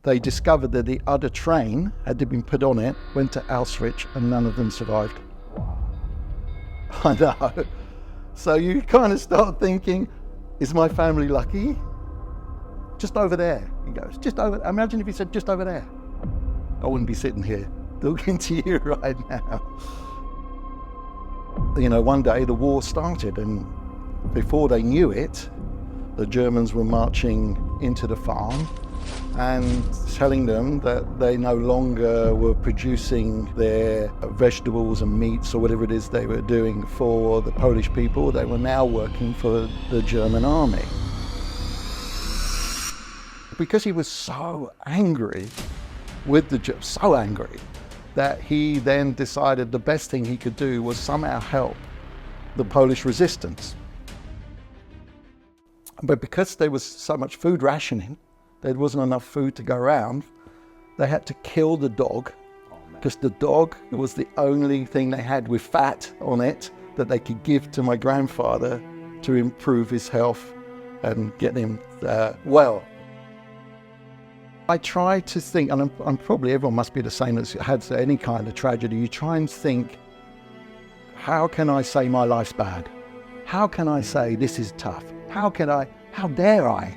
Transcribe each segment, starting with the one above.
They discovered that the other train had been put on it, went to Auschwitz, and none of them survived. I know. So you kind of start thinking, is my family lucky? Just over there. He goes, just over. Imagine if he said, just over there. I wouldn't be sitting here talking to you right now. You know, one day the war started, and before they knew it, the Germans were marching into the farm and telling them that they no longer were producing their vegetables and meats or whatever it is they were doing for the Polish people. They were now working for the German army. Because he was so angry with the Germans, so angry, that he then decided the best thing he could do was somehow help the Polish resistance. But because there was so much food rationing, there wasn't enough food to go around, they had to kill the dog, because the dog was the only thing they had with fat on it that they could give to my grandfather to improve his health and get him well. I try to think, and I'm probably everyone must be the same that's had any kind of tragedy, you try and think, how can I say my life's bad? How can I say this is tough? How dare I?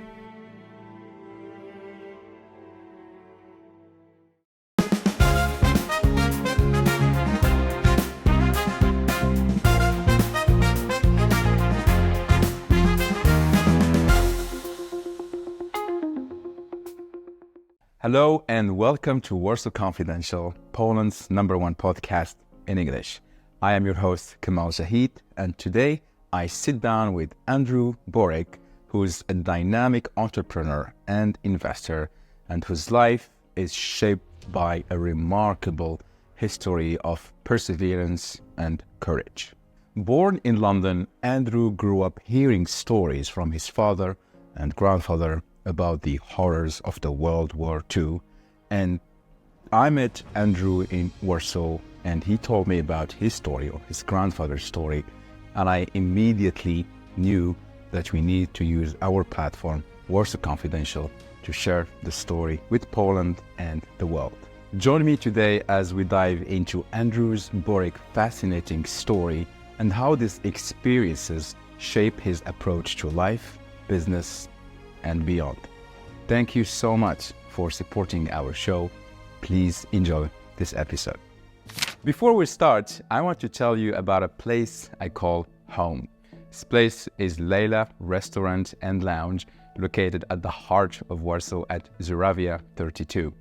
Hello and welcome to Warsaw Confidential, Poland's #1 podcast in English. I am your host, KAMAL JAHID, and today I sit down with Andrew Borek, who's a dynamic entrepreneur and investor, and whose life is shaped by a remarkable history of perseverance and courage. Born in London, Andrew grew up hearing stories from his father and grandfather about the horrors of the World War II, and I met Andrew in Warsaw, and he told me about his story, or his grandfather's story, and I immediately knew that we need to use our platform, Warsaw Confidential, to share the story with Poland and the world. Join me today as we dive into Andrew's Borek fascinating story and how these experiences shape his approach to life, business, and beyond. Thank you so much for supporting our show. Please enjoy this episode. Before we start, I want to tell you about a place I call home. This place is Leila Restaurant and Lounge, located at the heart of Warsaw at Żurawia 32.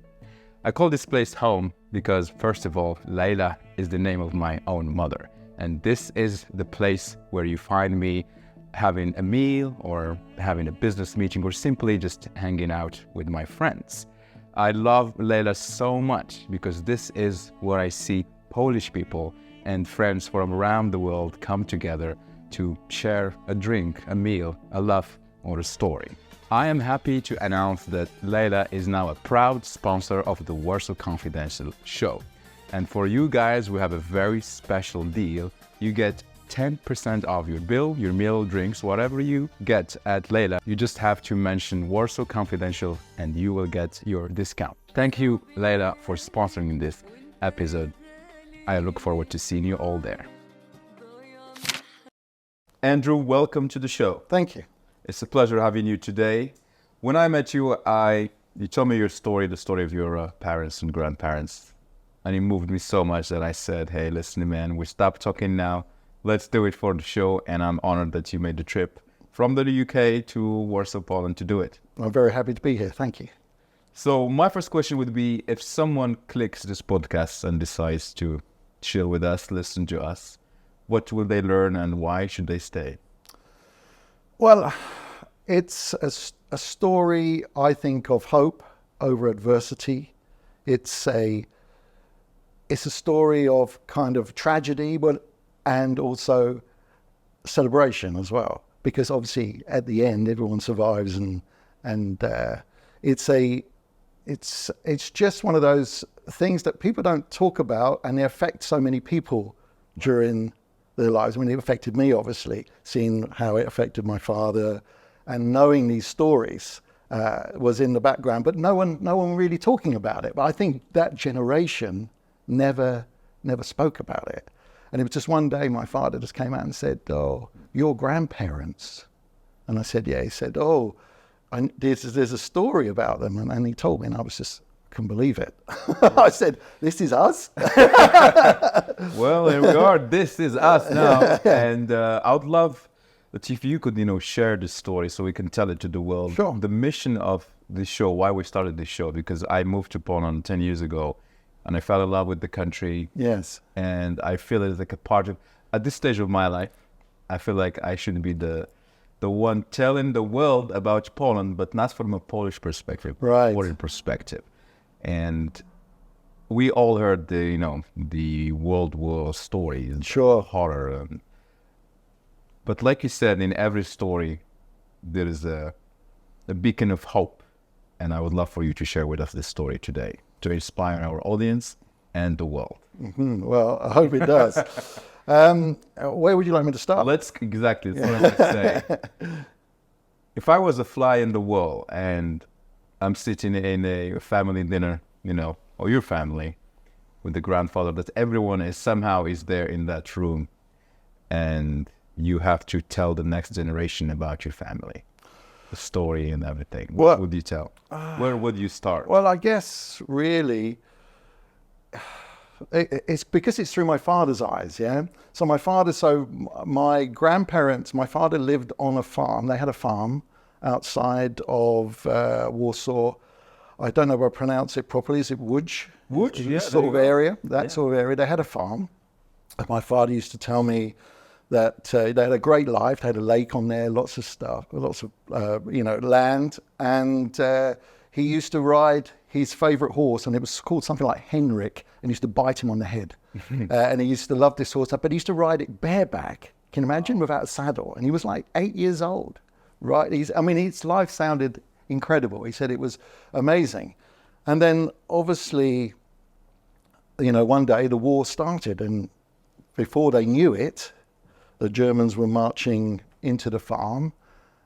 I call this place home because, first of all, Leila is the name of my own mother, and this is the place where you find me having a meal or having a business meeting or simply just hanging out with my friends. I love Leila so much because this is where I see Polish people and friends from around the world come together to share a drink, a meal, a laugh, or a story. I am happy to announce that Leila is now a proud sponsor of the Warsaw Confidential show. And for you guys, we have a very special deal. You get 10% off your bill, your meal, drinks, whatever you get at Leila. You just have to mention Warsaw Confidential and you will get your discount. Thank you, Leila, for sponsoring this episode. I look forward to seeing you all there. Andrew, welcome to the show. Thank you. It's a pleasure having you today. When I met you, you told me your story, the story of your parents and grandparents, and it moved me so much that I said, hey, listen, man, we stopped talking now. Let's do it for the show, and I'm honored that you made the trip from the UK to Warsaw, Poland to do it. I'm very happy to be here. Thank you. So my first question would be, if someone clicks this podcast and decides to chill with us, listen to us, what will they learn and why should they stay? Well, it's a story, I think, of hope over adversity. It's a story of kind of tragedy, and also celebration as well, because obviously at the end everyone survives, and it's just one of those things that people don't talk about, and they affect so many people during their lives. I mean, it affected me, obviously, seeing how it affected my father and knowing these stories. was in the background, but no one really talking about it. But I think that generation never spoke about it. And it was just one day my father just came out and said, "Oh, your grandparents." And I said, "Yeah." He said, "Oh, there's a story about them." And he told me, and I was just couldn't believe it. I said, "This is us?" Well, here we are. This is us now. And I would love that if you could, share the story so we can tell it to the world. Sure. The mission of this show, why we started this show, because I moved to Poland 10 years ago and I fell in love with the country. Yes. And I feel it's like a part of, at this stage of my life, I feel like I should be the one telling the world about Poland, but not from a Polish perspective, right? Foreign perspective. And we all heard the World War stories, sure, horror. But like you said, in every story, there is a beacon of hope. And I would love for you to share with us this story today to inspire our audience and the world. Mm-hmm. Well, I hope it does. Where would you like me to start? Exactly, that's what I'm going to say. If I was a fly in the wall and I'm sitting in a family dinner, or your family, with the grandfather, that everyone is somehow there in that room, and you have to tell the next generation about your family, the story and everything. What would you tell? Where would you start? Well, I guess really, it's because it's through my father's eyes, yeah? So my father lived on a farm. They had a farm outside of Warsaw. I don't know if I pronounce it properly. Is it Łódź? Łódź, yeah. Sort of area, sort of area. They had a farm. And my father used to tell me that they had a great life. They had a lake on there, lots of stuff, lots of, land. And he used to ride his favorite horse, and it was called something like Henrik, and he used to bite him on the head. And he used to love this horse, but he used to ride it bareback. Can you imagine? Without a saddle. And he was like 8 years old, right? His life sounded incredible. He said it was amazing. And then obviously, one day the war started, and before they knew it, the Germans were marching into the farm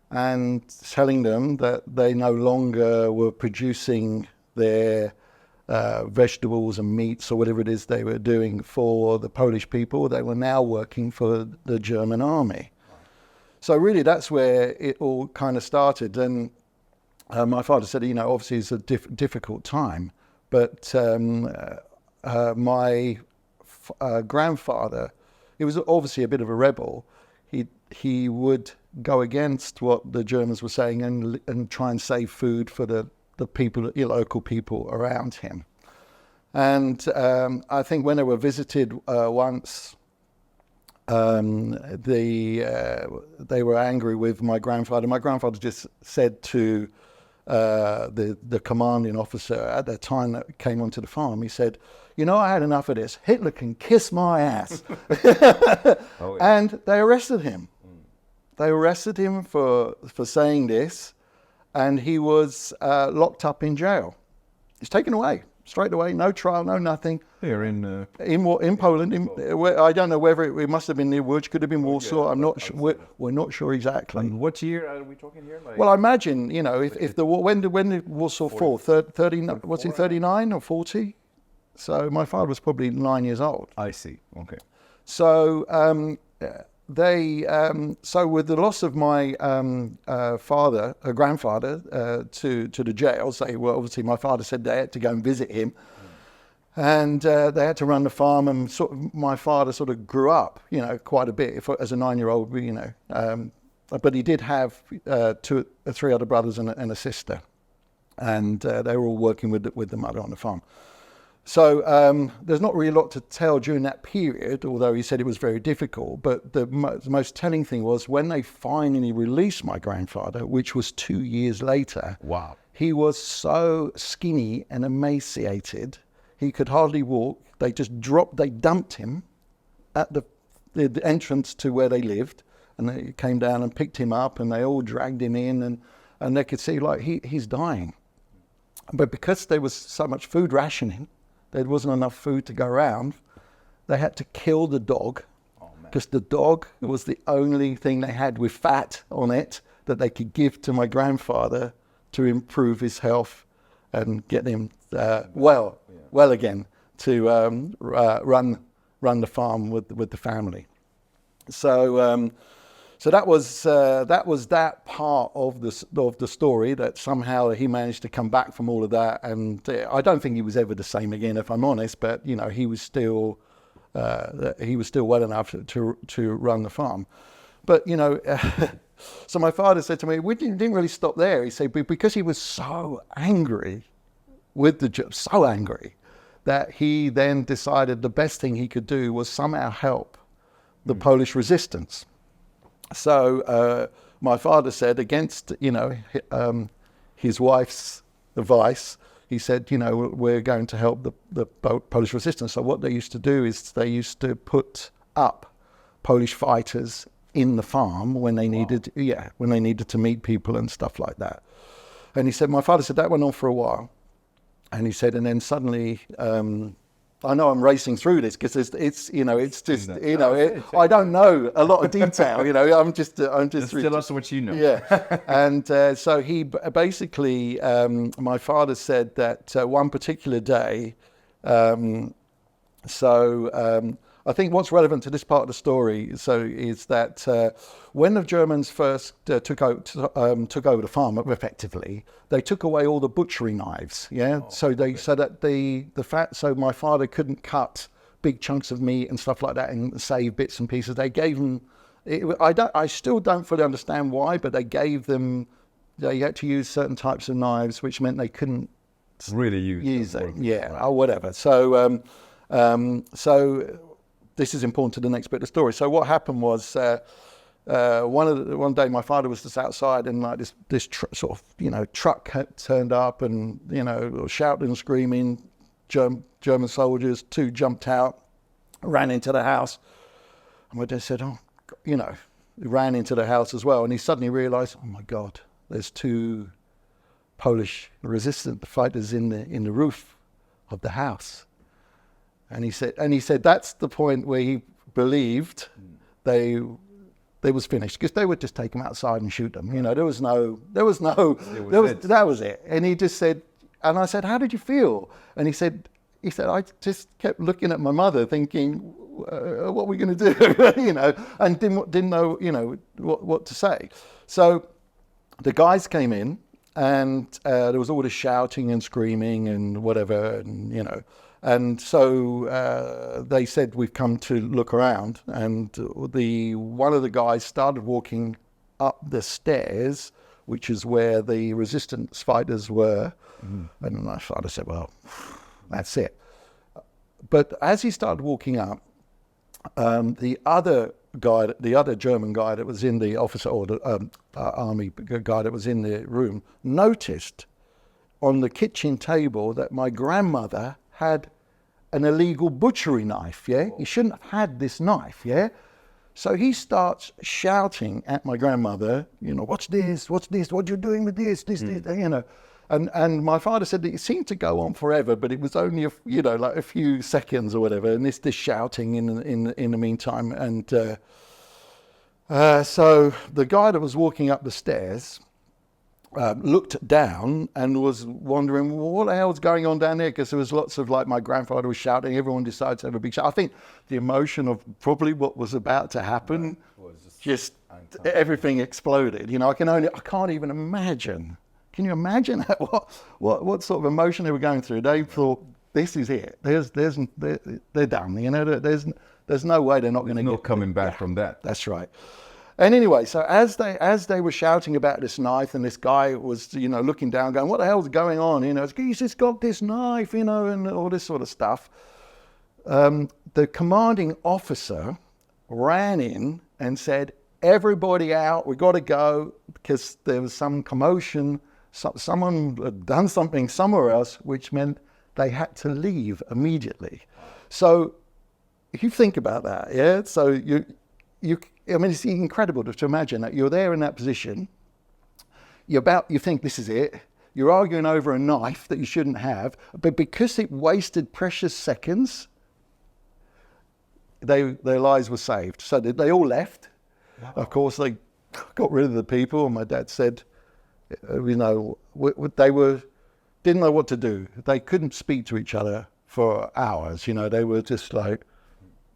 and telling them that they no longer were producing their vegetables and meats or whatever it is they were doing for the Polish people. They were now working for the German army. So really that's where it all kind of started. And my father said, obviously it's a difficult time, but my grandfather, he was obviously a bit of a rebel. He would go against what the Germans were saying and try and save food for the people, local people around him. And I think when they were visited once, they were angry with my grandfather. My grandfather just said to the commanding officer at that time that came onto the farm, he said, I had enough of this. Hitler can kiss my ass. Oh, yeah. And they arrested him. They arrested him for saying this, and he was locked up in jail. He's taken away straight away, no trial, no nothing. Here in Poland. I don't know whether it must have been near Łódź, could have been Warsaw. Yeah, I'm not sure. We're not sure exactly. And what year are we talking here? Well, I imagine if the war, when did Warsaw fall? 39 or 40? So my father was probably 9 years old. I see. Okay. So so with the loss of my grandfather to the jails, obviously my father said they had to go and visit him, and they had to run the farm. And my father sort of grew up, quite a bit as a 9-year-old, but he did have 3 other brothers and a sister, and they were all working with the mother on the farm. So there's not really a lot to tell during that period, although he said it was very difficult. But the most telling thing was when they finally released my grandfather, which was 2 years later. Wow. He was so skinny and emaciated, he could hardly walk. They dumped him at the entrance to where they lived, and they came down and picked him up, and they all dragged him in, and they could see he's dying. But because there was so much food rationing, there wasn't enough food to go around, they had to kill the dog, because the dog was the only thing they had with fat on it that they could give to my grandfather to improve his health and get him well again to run the farm with the family. So that was that part of the story, that somehow he managed to come back from all of that, and I don't think he was ever the same again, if I'm honest. But he was still well enough to run the farm. But so my father said to me, we didn't really stop there. He said because he was so angry with the Jews, so angry, that he then decided the best thing he could do was somehow help the Polish resistance. So my father said, against his wife's advice, he said, we're going to help the Polish resistance. So what they used to do is they used to put up Polish fighters in the farm when they needed to meet people and stuff like that. And he said, my father said that went on for a while. And he said, and then suddenly, I know I'm racing through this because I don't know a lot of detail. I'm just. Tell us what you know. Yeah, and so he basically, my father said that one particular day. I think what's relevant to this part of the story, is that when the Germans first took over the farm, effectively, they took away all the butchery knives. Yeah, so my father couldn't cut big chunks of meat and stuff like that and save bits and pieces. They gave them. I still don't fully understand why, but they gave them. They had to use certain types of knives, which meant they couldn't really use it. Yeah, or whatever. So. This is important to the next bit of the story. So what happened was, one day my father was just outside, and like this truck had turned up, and shouting and screaming, German soldiers. Two jumped out, ran into the house, and my dad said, he ran into the house as well, and he suddenly realised, oh my God, there's two Polish resistant fighters in the roof of the house. And he said that's the point where he believed they was finished, because they would just take them outside and shoot them. That was it. And he just said, and I said, how did you feel? And he said, I just kept looking at my mother, thinking, what are we going to do? And didn't know, what to say. So the guys came in, and there was all this shouting and screaming and whatever, and And so they said, we've come to look around, and one of the guys started walking up the stairs, which is where the resistance fighters were. Mm. And my father said, well, that's it. But as he started walking up, the other German guy that was in the officer, or the army guy that was in the room, noticed on the kitchen table that my grandmother had an illegal butchery knife, yeah? He shouldn't have had this knife, yeah? So he starts shouting at my grandmother, what's this, what are you doing with this, this, and my father said that it seemed to go on forever, but it was only a few seconds or whatever, and this shouting in the meantime, and so the guy that was walking up the stairs looked down and was wondering, well, what the hell's going on down there? Because there was lots of, my grandfather was shouting, everyone decided to have a big shout. I think the emotion of probably what was about to happen, just everything exploded. I can't even imagine. Can you imagine what sort of emotion they were going through? They thought, this is it. They're done. There's no way they're not going to get coming back from that. That's right. And anyway, so as they were shouting about this knife, and this guy was, looking down, going, what the hell's going on? He's just got this knife, and all this sort of stuff. The commanding officer ran in and said, everybody out, we got to go, because there was some commotion. Someone had done something somewhere else, which meant they had to leave immediately. So if you think about that, yeah? So it's incredible to imagine that you're there in that position. You think this is it. You're arguing over a knife that you shouldn't have, but because it wasted precious seconds, their lives were saved. So they all left. Wow. Of course, they got rid of the people, and my dad said, they didn't know what to do. They couldn't speak to each other for hours. They were just like,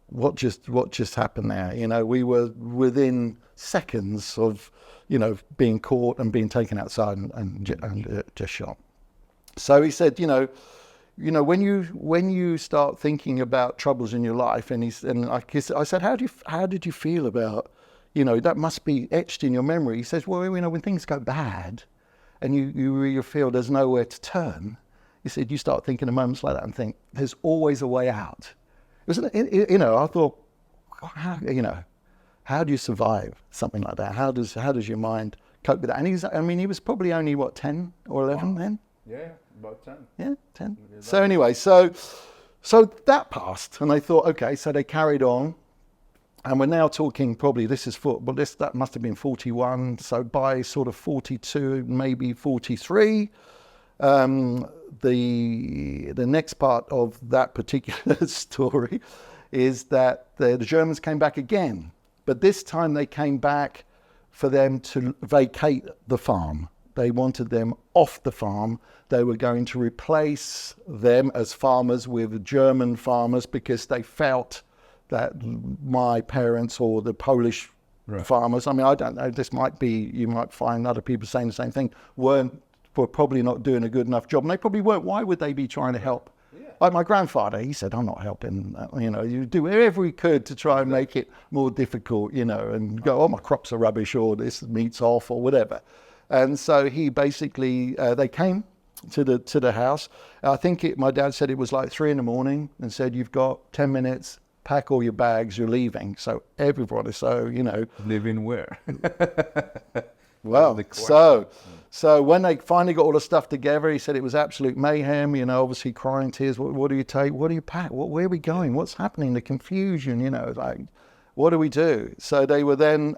what just happened there? We were within seconds of, being caught and being taken outside and just shot. So he said, when you start thinking about troubles in your life, and I said, how did you feel about, that must be etched in your memory. He says, well, when things go bad, and you really feel there's nowhere to turn, he said, you start thinking of moments like that and think, there's always a way out. I thought, how do you survive something like that? How does your mind cope with that? And he was probably only, 10 or 11 then? Yeah, about 10. Yeah, 10. So anyway, so that passed, and I thought, okay, so they carried on, and we're now talking probably, that must have been 41, so by sort of 42, maybe 43, the next part of that particular story is that the Germans came back again, but this time they came back for them to vacate the farm. They wanted them off the farm. They were going to replace them as farmers with German farmers because they felt that my parents or the Polish farmers, I don't know, you might find other people saying the same thing, were probably not doing a good enough job. And they probably weren't. Why would they be trying to help? Yeah. Like my grandfather, he said, I'm not helping. You do whatever he could to try and make it more difficult, and go, oh, my crops are rubbish, or this meat's off, or whatever. And so he basically, they came to the house. I think my dad said it was like 3 a.m. and said, you've got 10 minutes, pack all your bags, you're leaving. So everybody, Living where? Well, so when they finally got all the stuff together, he said it was absolute mayhem, obviously crying tears. What do you take? What do you pack? Where are we going? What's happening? The confusion, like, what do we do? So they were then,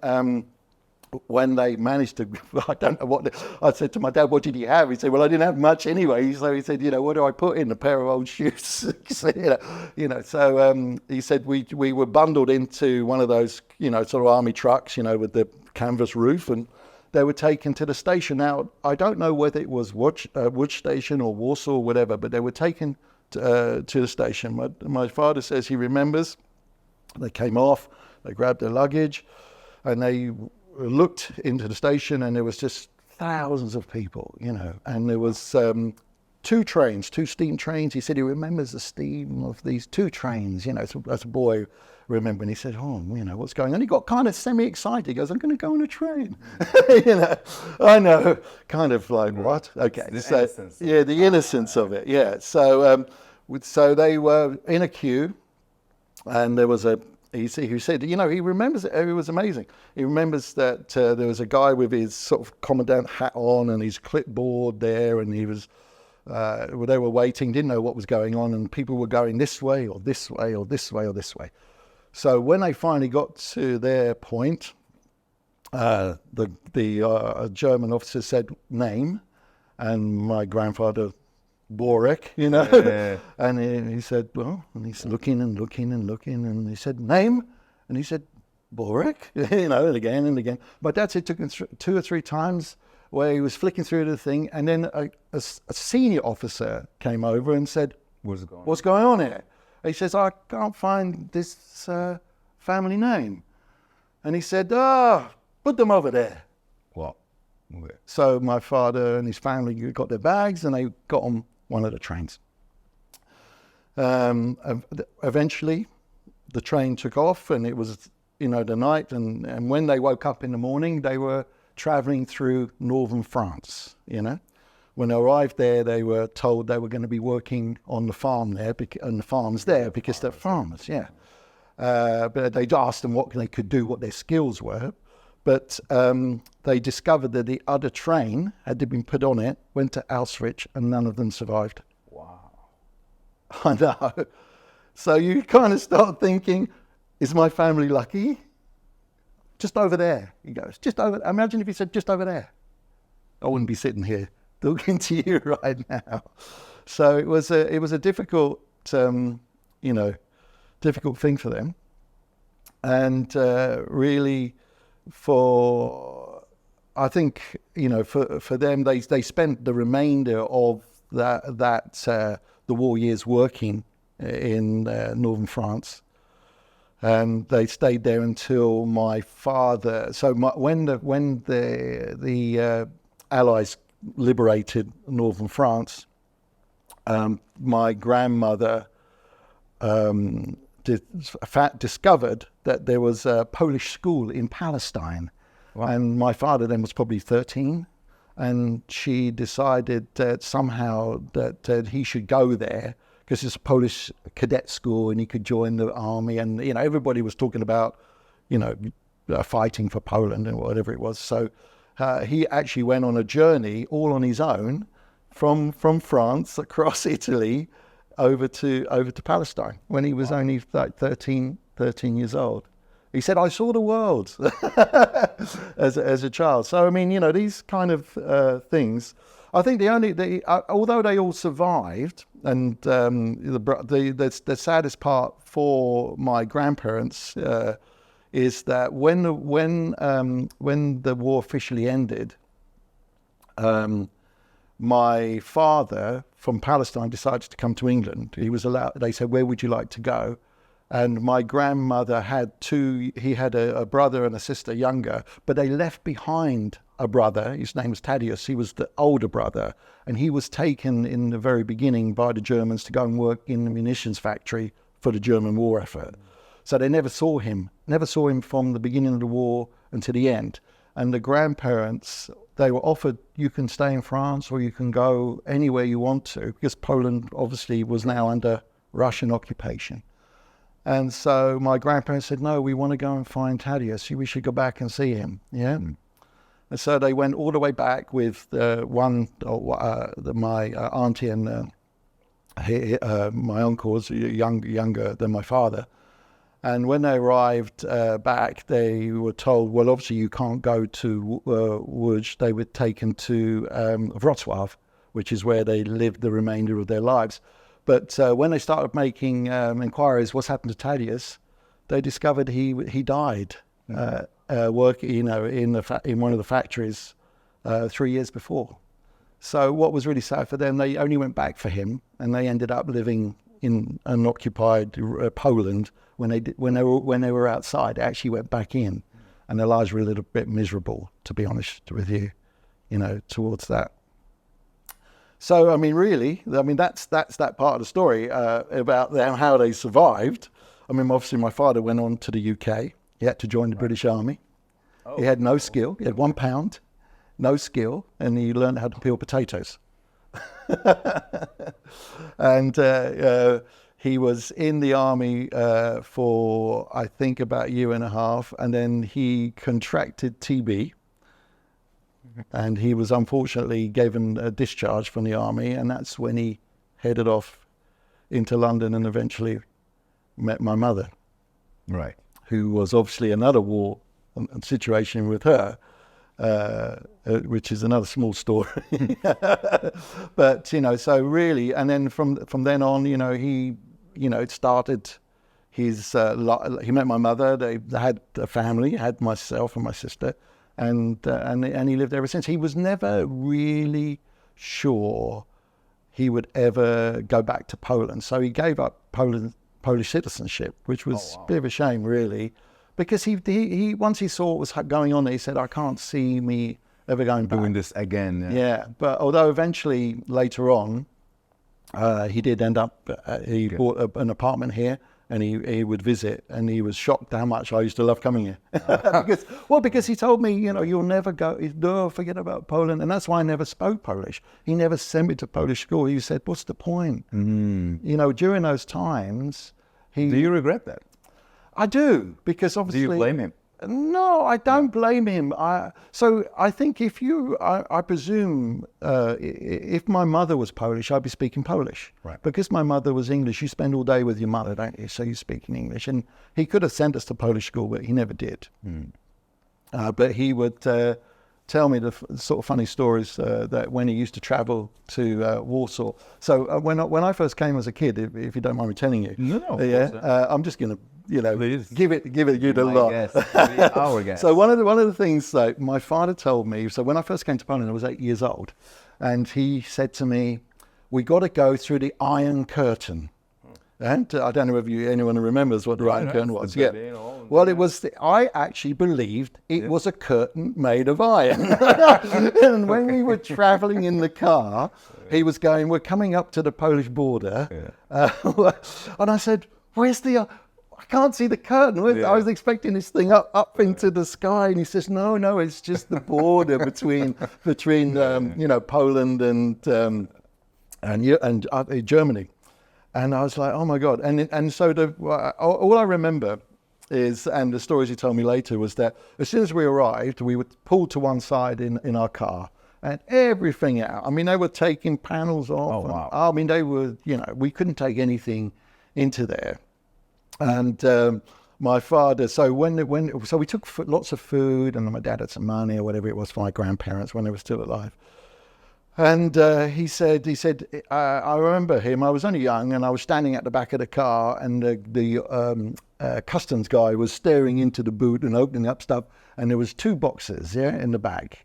when they managed to, I don't know what, I said to my dad, what did you have? He said, well, I didn't have much anyway. So he said, what do I put in? A pair of old shoes. So he said, we were bundled into one of those, sort of army trucks, with the canvas roof, and they were taken to the station. Now, I don't know whether it was Wood Station or Warsaw or whatever, but they were taken to the station. My father says he remembers. They came off, they grabbed their luggage, and they looked into the station, and there was just thousands of people, and there was 2 steam trains. He said he remembers the steam of these 2 trains, as a boy remembering. He said, oh, what's going on? He got kind of semi-excited. He goes, I'm going to go on a train. I know, kind of like, what? Okay, the innocence of it, yeah. So they were in a queue, and there was he said, he remembers it. It was amazing. He remembers that there was a guy with his sort of commandant hat on and his clipboard there, and he was, they were waiting, didn't know what was going on, and people were going this way or this way or this way or this way. So when they finally got to their point, the German officer said name, and my grandfather, Borek, and he said, well, and he's looking and looking and looking, and he said name, and he said Borek, and again and again. My dad said it took him 2 or 3 times where he was flicking through the thing, and then a senior officer came over and said, what's going on here? And he says, I can't find this family name. And he said, put them over there. What? So my father and his family got their bags, and they got on one of the trains. Eventually, the train took off, and it was, the night. And when they woke up in the morning, they were traveling through northern France, When they arrived there, they were told they were going to be working on the farm there, on the farms there, because they're farmers, yeah. But they'd asked them what they could do, what their skills were. But they discovered that the other train had been put on it, went to Auschwitz, and none of them survived. Wow. I know. So you kind of start thinking, is my family lucky? Just over there, he goes. Just over. Imagine if he said, just over there. I wouldn't be sitting here talking to you right now. So it was a difficult, difficult thing for them. And really, for I think, for them, they spent the remainder of the war years working in northern France. And they stayed there until my father. So when the Allies liberated northern France, my grandmother discovered that there was a Polish school in Palestine. Wow. And my father then was probably 13, and she decided that somehow that he should go there because it's a Polish cadet school and he could join the army. And, everybody was talking about, fighting for Poland and whatever it was. So he actually went on a journey all on his own from France across Italy over to Palestine when he was only like 13 years old. He said, I saw the world as a child. So, I mean, these kind of things, I think although they all survived, and the saddest part for my grandparents is that when the war officially ended, my father from Palestine decided to come to England. He was allowed. They said, where would you like to go? And my grandmother had he had a brother and a sister younger, but they left behind a brother. His name was Thaddeus. He was the older brother, and he was taken in the very beginning by the Germans to go and work in the munitions factory for the German war effort. So they never saw him from the beginning of the war until the end. And the grandparents, they were offered, you can stay in France or you can go anywhere you want to, because Poland obviously was now under Russian occupation. And so my grandparents said, no, we want to go and find Thaddeus. We should go back and see him. Yeah. Mm. And so they went all the way back with my auntie and my uncle was younger than my father. And when they arrived back, they were told, well, obviously you can't go to Łódź. They were taken to Wrocław, which is where they lived the remainder of their lives. But when they started making inquiries, what's happened to Thaddeus, they discovered he died working, in one of the factories 3 years before. So what was really sad for them, they only went back for him, and they ended up living in unoccupied Poland. When they were outside, they actually went back in, and their lives were a little bit miserable, to be honest with you, towards that. So, I mean, really, that's that part of the story about them, how they survived. I mean, obviously, my father went on to the UK. He had to join the British Army. Oh. He had no skill. He had £1, no skill, and he learned how to peel potatoes. And he was in the army for, I think, about a year and a half, and then he contracted TB. And he was unfortunately given a discharge from the army, and that's when he headed off into London and eventually met my mother. Right. Who was obviously another war situation with her, which is another small story. But, so really, and then from then on, he started his, he met my mother, they had a family, had myself and my sister, and he lived ever since. He was never really sure he would ever go back to Poland. So he gave up Polish citizenship, which was a bit of a shame, really, because he once he saw what was going on there, he said, I can't see me ever going back. Doing this again. Yeah, but although eventually later on, he did end up, he bought an apartment here, and he would visit, and he was shocked how much I used to love coming here. because he told me, you'll never go, no, forget about Poland. And that's why I never spoke Polish. He never sent me to Polish school. He said, what's the point? Mm. During those times, Do you regret that? I do, because obviously... Do you blame him? No, I don't blame him. So I think I presume if my mother was Polish, I'd be speaking Polish. Right. Because my mother was English, you spend all day with your mother, don't you? So you speak in English. And he could have sent us to Polish school, but he never did. Mm. But he would tell me the sort of funny stories that when he used to travel to Warsaw. So when I first came as a kid, if you don't mind me telling you. No. I'm just going to Please. give it a lot. Our guest. So one of the things that my father told me, so when I first came to Poland, I was 8 years old, and he said to me, we got to go through the Iron Curtain. And I don't know if anyone remembers what the Iron Curtain was. Yeah. Well, it was. I actually believed it was a curtain made of iron. And when we were traveling in the car, he was going, we're coming up to the Polish border. And I said, where's the... I can't see the curtain. I was expecting this thing up into the sky. And he says, no, it's just the border between Poland and Germany. And I was like, oh my God. And so all I remember is, and the stories he told me later, was that as soon as we arrived, we were pulled to one side in our car and everything out. I mean, they were taking panels off. Oh, wow. I mean, they were, we couldn't take anything into there. And my father, so we took lots of food, and my dad had some money or whatever it was for my grandparents when they were still alive. And he said, I remember him, I was only young, and I was standing at the back of the car, and the customs guy was staring into the boot and opening up stuff, and there was 2 boxes, in the bag,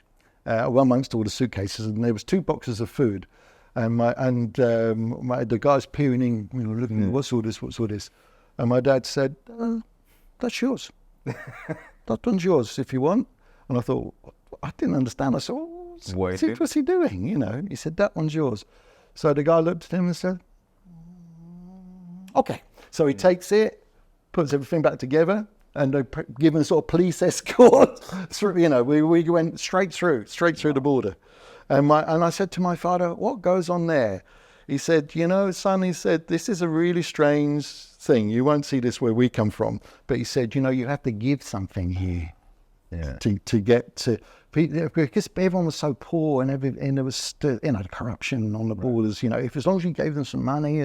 amongst all the suitcases, and there was 2 boxes of food. And the guy's peering in, looking, what's all this? And my dad said, that's yours. That one's yours if you want. And I thought, I didn't understand. I said, what's he doing? He said, that one's yours. So the guy looked at him and said, okay. So he takes it, puts everything back together, and they give him a sort of police escort. We went straight through the border. And I said to my father, what goes on there? He said, son, he said, this is a really strange thing. You won't see this where we come from. But he said, you have to give something here to get to... Because everyone was so poor, and there was still, corruption on the borders. As long as you gave them some money,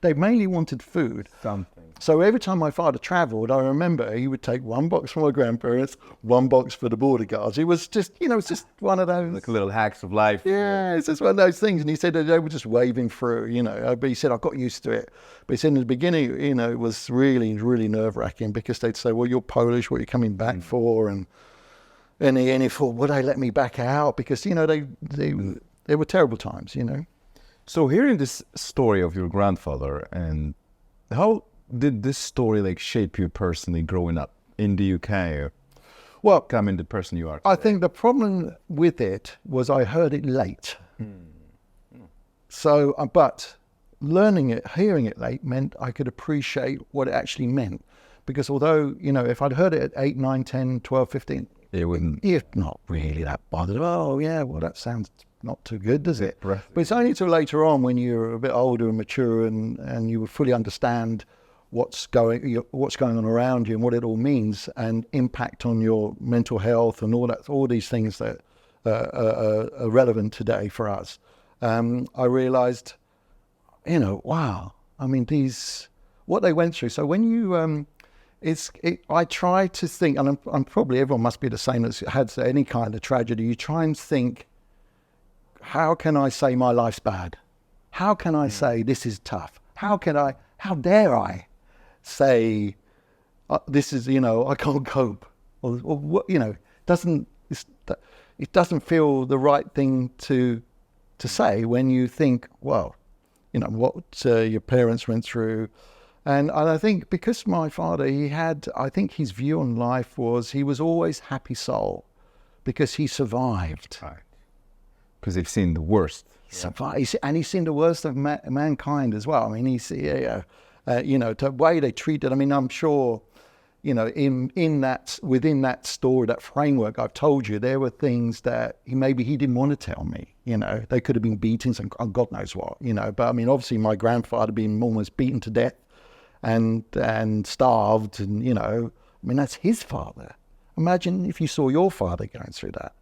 they mainly wanted food. Something. So every time my father travelled, I remember he would take 1 box for my grandparents, 1 box for the border guards. It was just, it's just one of those, like little hacks of life. Yeah, it's just one of those things. And he said that they were just waving through. But he said I got used to it. But he said in the beginning, it was really, really nerve-wracking, because they'd say, well, you're Polish, what are you coming back for? And he thought, would they let me back out? Because, they were terrible times, So hearing this story of your grandfather, and how did this story shape you personally growing up in the UK, or becoming the person you are today? I think the problem with it was I heard it late. So, but hearing it late meant I could appreciate what it actually meant. Because although, if I'd heard it at 8, 9, 10, 12, 15, it wouldn't. You're not really that bothered. Oh, yeah, well, that sounds not too good, does it? But it's only till later on, when you're a bit older and mature, and you fully understand what's going on around you and what it all means, and impact on your mental health and all these things that are relevant today for us. I realized, wow. I mean, what they went through. So when you, I try to think, and I'm probably, everyone must be the same as had any kind of tragedy. You try and think, how can I say my life's bad? How can I say this is tough? How dare I say this is, I can't cope, or what, it doesn't feel the right thing to say when you think, well, what your parents went through. And I think because my father, I think his view on life was, he was always happy soul, because he survived. Right. Because he's seen the worst. Survived, and he's seen the worst of mankind as well. I mean, the way they treated. I mean, I'm sure, within that story, that framework I've told you, there were things that maybe he didn't want to tell me. They could have been beatings and God knows what. But I mean, obviously, my grandfather being almost beaten to death and starved, and I mean, that's his father. Imagine if you saw your father going through that.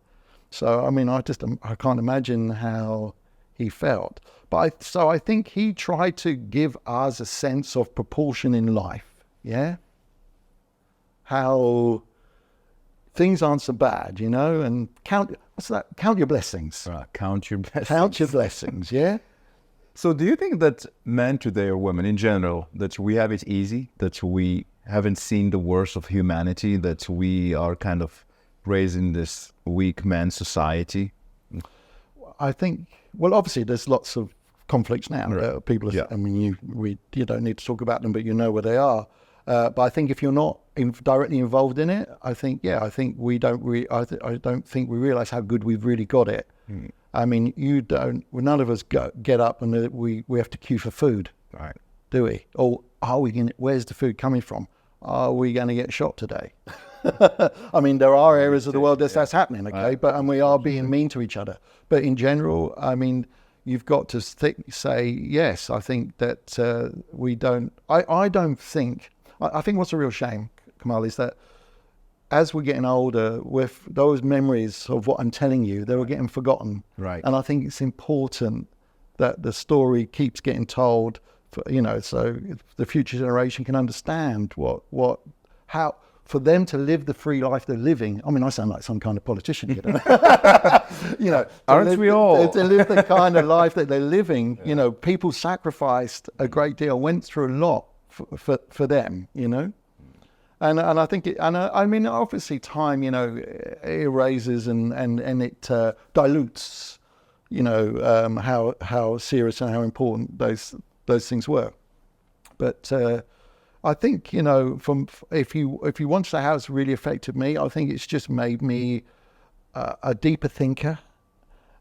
So I mean, I can't imagine how he felt. But I think he tried to give us a sense of proportion in life. Yeah, how things aren't so bad, and count your blessings. Count your blessings. Count your blessings. Yeah. So do you think that men today, or women in general, that we have it easy, that we haven't seen the worst of humanity, that we are kind of raised in this weak man society? I think, well, obviously there's lots of conflicts now. Right. People are, Yeah. I mean, you don't need to talk about them, but you know where they are. But I think if you're not directly involved in it, I think we don't. I don't think we realize how good we've really got it. I mean, none of us get up and we have to queue for food, Right. do we? Or are we going? Where's the food coming from? Are we going to get shot today? I mean, there are areas of the world that's happening, okay, and we are being mean to each other. But in general, I mean, you've got to say yes. I think that we don't. I don't think. I think what's a real shame, Kamal, is that as we're getting older, with those memories of what I'm telling you, they were getting forgotten. Right. And I think it's important that the story keeps getting told, so the future generation can understand how for them to live the free life they're living. I mean, I sound like some kind of politician, Aren't we all? To live the kind of life that they're living, people sacrificed a great deal, went through a lot for them, And I think I mean, obviously time, erases and it dilutes, how serious and how important those things were. But I think, from if you want to say how it's really affected me, I think it's just made me a deeper thinker,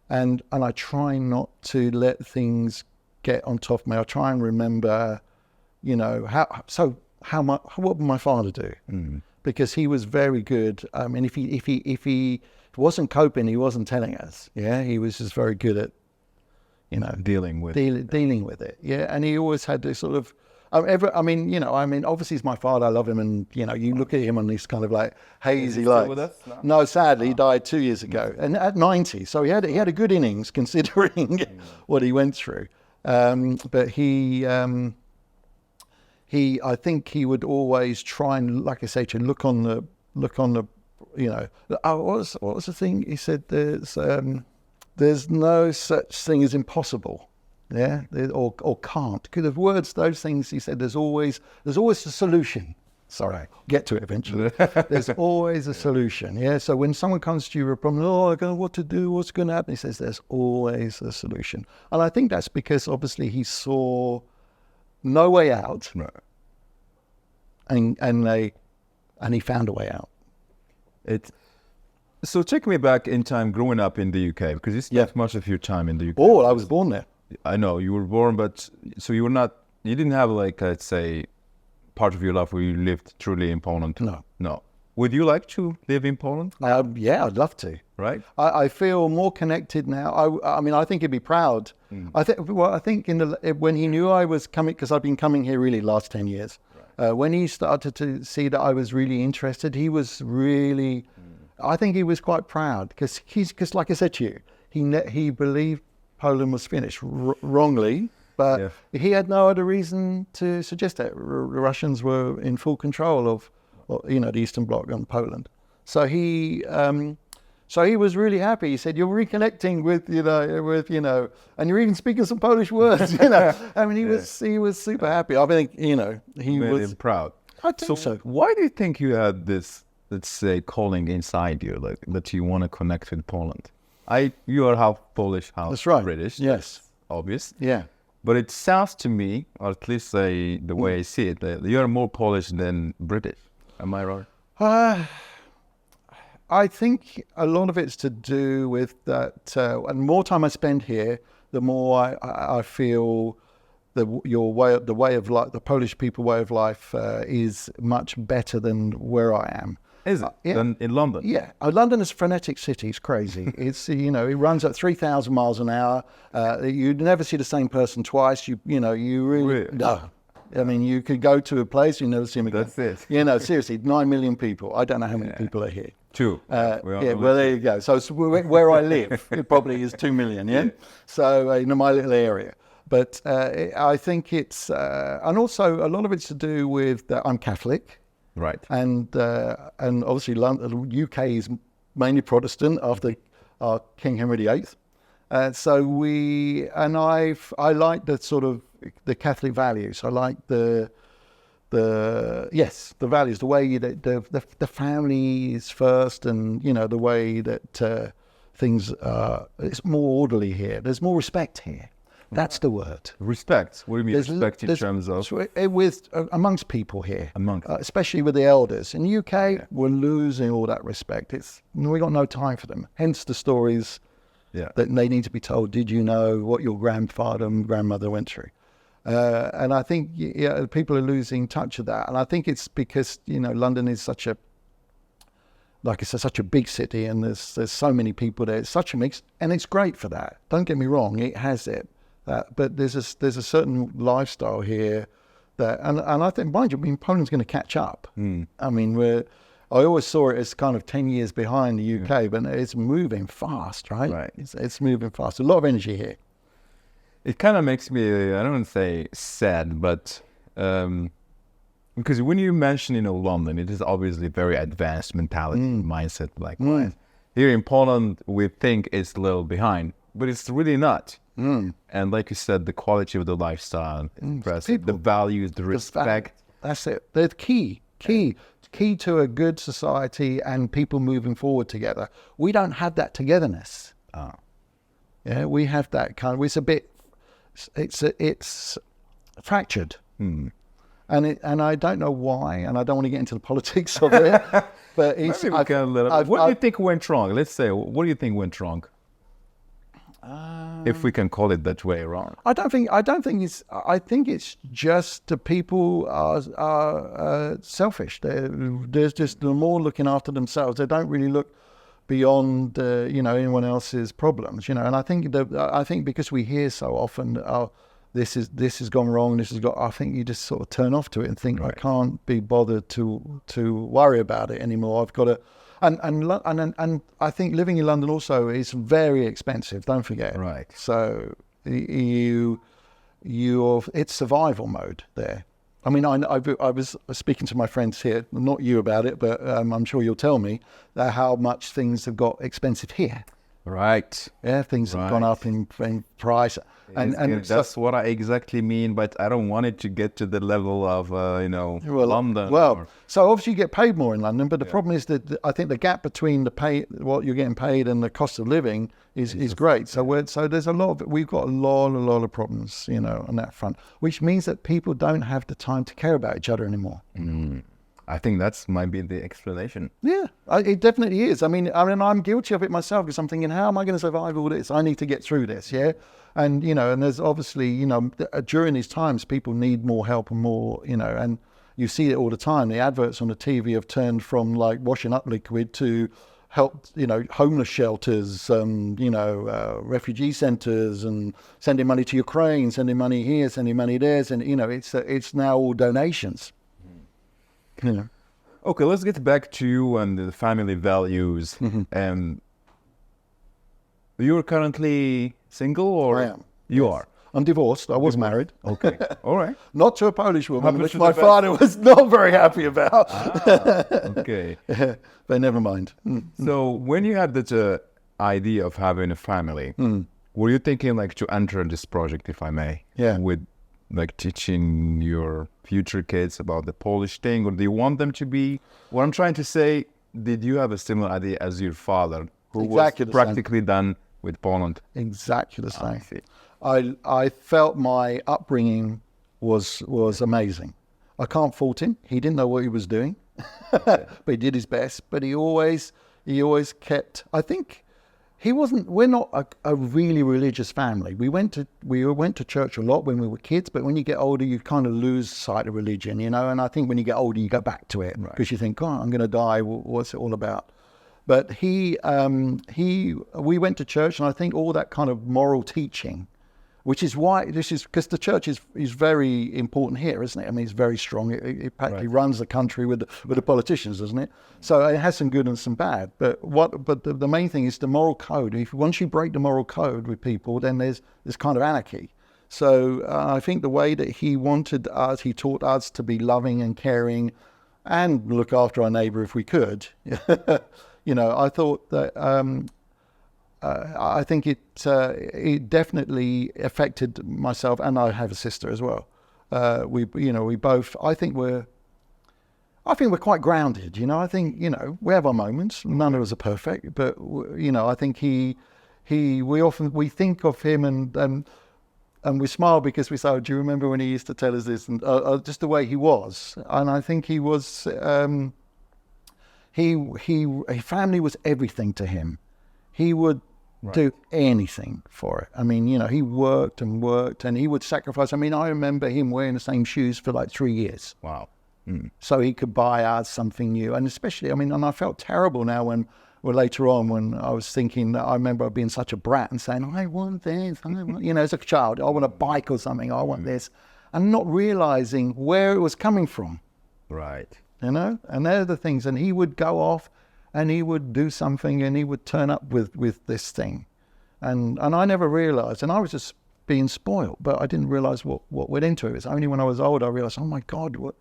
and I try not to let things get on top of me. I try and remember, what would my father do? Because he was very good. I mean, if he wasn't coping, he wasn't telling us. Yeah, he was just very good at, dealing with it. Yeah, and he always had this sort of. Obviously he's my father. I love him, and you look at him on this kind of like hazy light. with us? No, sadly, he died 2 years ago, and at 90. So he had a good innings considering what he went through. But he, I think he would always try and, like I say, to look on the, what was the thing? He said, there's no such thing as impossible. Yeah, or can't. Because of words, those things, he said, there's always a solution. Sorry, I'll get to it eventually. There's always a solution. Yeah, so when someone comes to you with a problem, I don't know what to do, what's going to happen? He says, there's always a solution. And I think that's because obviously he saw no way out, right. and he found a way out. So take me back in time, growing up in the UK, because you spent much of your time in the UK. Oh, I was born there. I know you were born, but so you didn't have, like, let's say, part of your life where you lived truly in Poland. No. Would you like to live in Poland? Yeah, I'd love to. Right. I feel more connected now. I mean, I think he'd be proud. I think when he knew I was coming, because I've been coming here really last 10 years. Right. When he started to see that I was really interested, he was really. I think he was quite proud because like I said to you, he believed Poland was finished wrongly, but he had no other reason to suggest that the Russians were in full control of, the Eastern Bloc and Poland. So he was really happy. He said, "You're reconnecting with, and you're even speaking some Polish words." I mean, he was super happy. I think, he made him proud. I think so. Why do you think you had this, let's say, calling inside you, like that you want to connect with Poland? You are half Polish, half British. Yes. That's obvious. Yeah. But it sounds to me, or at least the way I see it, that you are more Polish than British. Am I right? I think a lot of it's to do with that. And the more time I spend here, the more I feel the way of life, the Polish people way of life, is much better than where I am. Is it? Than in London? Yeah. London is a frenetic city. It's crazy. It's, it runs at 3,000 miles an hour. You never see the same person twice. You really. No. I mean, you could go to a place, you never see them again. That's it. Seriously, 9 million people. I don't know how many people are here. 2. Well, there you go. So where I live, it probably is 2 million, yeah? So in my little area. But I think it's, and also a lot of it's to do with, I'm Catholic. Right. And obviously the UK is mainly Protestant after King Henry VIII. So I like the sort of the Catholic values. I like the the values, the way that the family is first, and the way that things it's more orderly here. There's more respect here. That's the word. Respect. What do you mean respect in terms of? With amongst people here, Especially especially with the elders. In the UK, we're losing all that respect. We got no time for them. Hence the stories that they need to be told. Did you know what your grandfather and grandmother went through? And I think people are losing touch of that. And I think it's because London is such a big city, and there's so many people there. It's such a mix, and it's great for that. Don't get me wrong, it has it. But there's a certain lifestyle here that, and I think, mind you, Poland's going to catch up. I mean, I always saw it as kind of 10 years behind the UK, but it's moving fast, right? Right. It's moving fast. A lot of energy here. It kind of makes me, I don't want to say sad, but because when you mention, London, it is obviously very advanced mentality, mindset. Here in Poland, we think it's a little behind, but it's really not. And like you said, the quality of the lifestyle, the values, the respect. That's it. They're key to a good society and people moving forward together. We don't have that togetherness. Yeah, we have that kind of. It's a bit. It's fractured. And I don't know why, and I don't want to get into the politics of it. But it's. What do you think went wrong? Let's say, what do you think went wrong? If we can call it that way, wrong. I think it's just the people are selfish. There's just more looking after themselves. They don't really look beyond anyone else's problems. And I think because we hear so often, this has gone wrong. I think you just sort of turn off to it and think, right. I can't be bothered to worry about it anymore. I've got to. And I think living in London also is very expensive. Don't forget. Right. So it's survival mode there. I mean, I was speaking to my friends here, not you about it, but I'm sure you'll tell me how much things have got expensive here. Right. Yeah, things have gone up in price. And that's what I exactly mean, but I don't want it to get to the level of, London. Well, so obviously you get paid more in London, but the problem is that I think the gap between what you're getting paid and the cost of living is great. So there's we've got a lot of problems, on that front, which means that people don't have the time to care about each other anymore. I think that's might be the explanation. Yeah, it definitely is. I mean, I'm guilty of it myself because I'm thinking, how am I going to survive all this? I need to get through this, yeah? And, and there's obviously, during these times, people need more help and more, and you see it all the time. The adverts on the TV have turned from like washing up liquid to help, homeless shelters, refugee centers, and sending money to Ukraine, sending money here, sending money there. And, it's now all donations. Okay, let's get back to you and the family values. You're currently single, or I am. You Yes. are? I'm divorced. I was married. Okay, all right. Not to a Polish woman, which my father was not very happy about. Okay. But never mind. So when you had that idea of having a family, were you thinking to enter this project, if I may? Yeah. With teaching your future kids about the Polish thing, or do you want them to be? What I'm trying to say, did you have a similar idea as your father, who Exactly was practically done with Poland? Exactly the same. I see. I felt my upbringing was amazing. I can't fault him. He didn't know what he was doing, but he did his best. But he always kept. I think we're not a really religious family. We went to church a lot when we were kids, but when you get older, you kind of lose sight of religion, And I think when you get older, you go back to it because you think, I'm going to die. What's it all about? But we went to church, and I think all that kind of moral teaching, which is why because the church is very important here, isn't it? I mean, it's very strong. It practically runs the country with the politicians, doesn't it? So it has some good and some bad. But the main thing is the moral code. Once you break the moral code with people, then there's this kind of anarchy. So I think the way that he taught us to be loving and caring, and look after our neighbour if we could. I thought that. I think it definitely affected myself, and I have a sister as well. we both, I think we're quite grounded, you know. I think, you know, we have our moments. None of us are perfect, but you know, I think we think of him and we smile because we say, oh, do you remember when he used to tell us this? And just the way he was. And I think he was, family was everything to him. He would do anything for it. I mean, you know, he worked and he would sacrifice. I mean, I remember him wearing the same shoes for like 3 years. Wow. So he could buy us something new. And especially, I mean, and I felt terrible now when later on when I was thinking that I remember being such a brat and saying, I want this, you know, as a child, I want a bike or something, I want this, and not realizing where it was coming from. Right. You know, and they're the things. And he would go off and he would do something and he would turn up with this thing. And I never realized, and I was just being spoiled, but I didn't realize what went into it. It's only when I was older I realized, oh my God, what,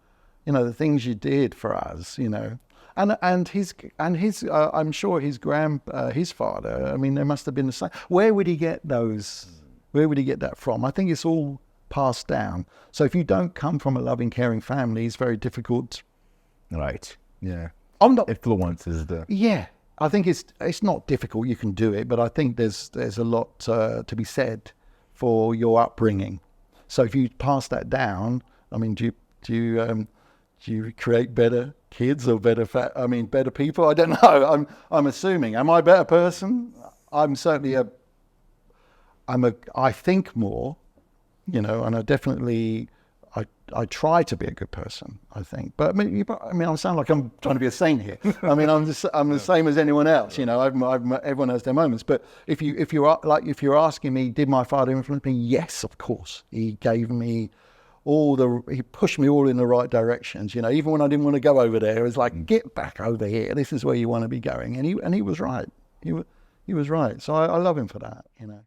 you know, the things you did for us, you know. And his I'm sure his father, I mean, there must have been the same. Where would he get those? Where would he get that from? I think it's all passed down. So if you don't come from a loving, caring family, it's very difficult. Right. Yeah. I'm not. Influence is the. Yeah. I think it's not difficult. You can do it, but I think there's a lot to be said for your upbringing. So if you pass that down, I mean, do you create better kids or better people? I don't know. I'm assuming. Am I a better person? I'm certainly I think more, you know, and I try to be a good person, I think. But I mean, I sound like I'm trying to be a saint here. I mean, I'm the same as anyone else, you know. Everyone has their moments. But if you're asking me, did my father influence me? Yes, of course. He gave me he pushed me all in the right directions, you know. Even when I didn't want to go over there, it was like, get back over here. This is where you want to be going. And he was right. He was right. So I love him for that, you know.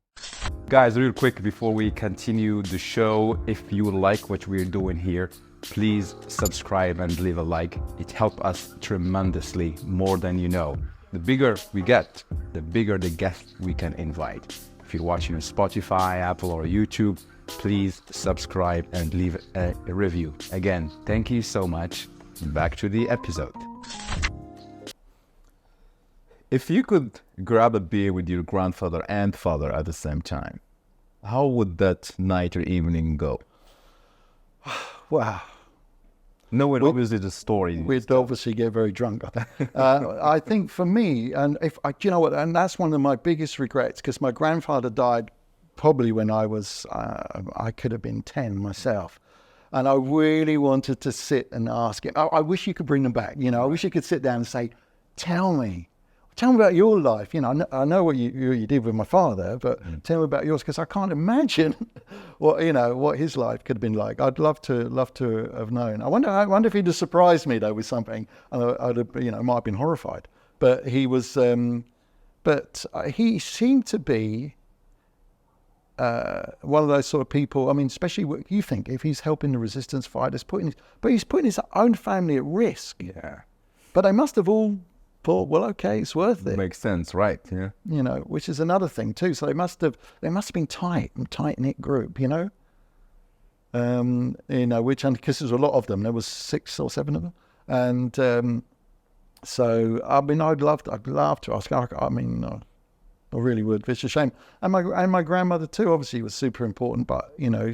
Guys, real quick before we continue the show, if you like what we're doing here, please subscribe and leave a like. It helps us tremendously, more than you know. The bigger we get, the bigger the guests we can invite. If you're watching on Spotify, Apple or YouTube, please subscribe and leave a review. Again, thank you so much. Back to the episode. If you could grab a beer with your grandfather and father at the same time, how would that night or evening go? Wow. No, obviously the story. We'd obviously get very drunk. I think for me, and you know what, and that's one of my biggest regrets, because my grandfather died probably when I was, I could have been 10 myself. And I really wanted to sit and ask him. I wish you could bring them back. You know, I wish you could sit down and say, tell me about your life. You know, I know what you did with my father, but tell me about yours, because I can't imagine what his life could have been like. I'd love to have known. I wonder if he'd have surprised me though with something, and I'd have, you know, might have been horrified. But he was, he seemed to be one of those sort of people. I mean, especially what you think, if he's helping the resistance fighters, he's putting his own family at risk. Yeah. But they must have all thought, well, okay, it's worth it. Makes sense, right? Yeah. You know, which is another thing too. So they must have been tight-knit group, you know. You know, because there's a lot of them. There was 6 or 7 of them, and so I mean, I'd love to ask. I mean, I really would. It's a shame. And my grandmother too, obviously, was super important. But you know,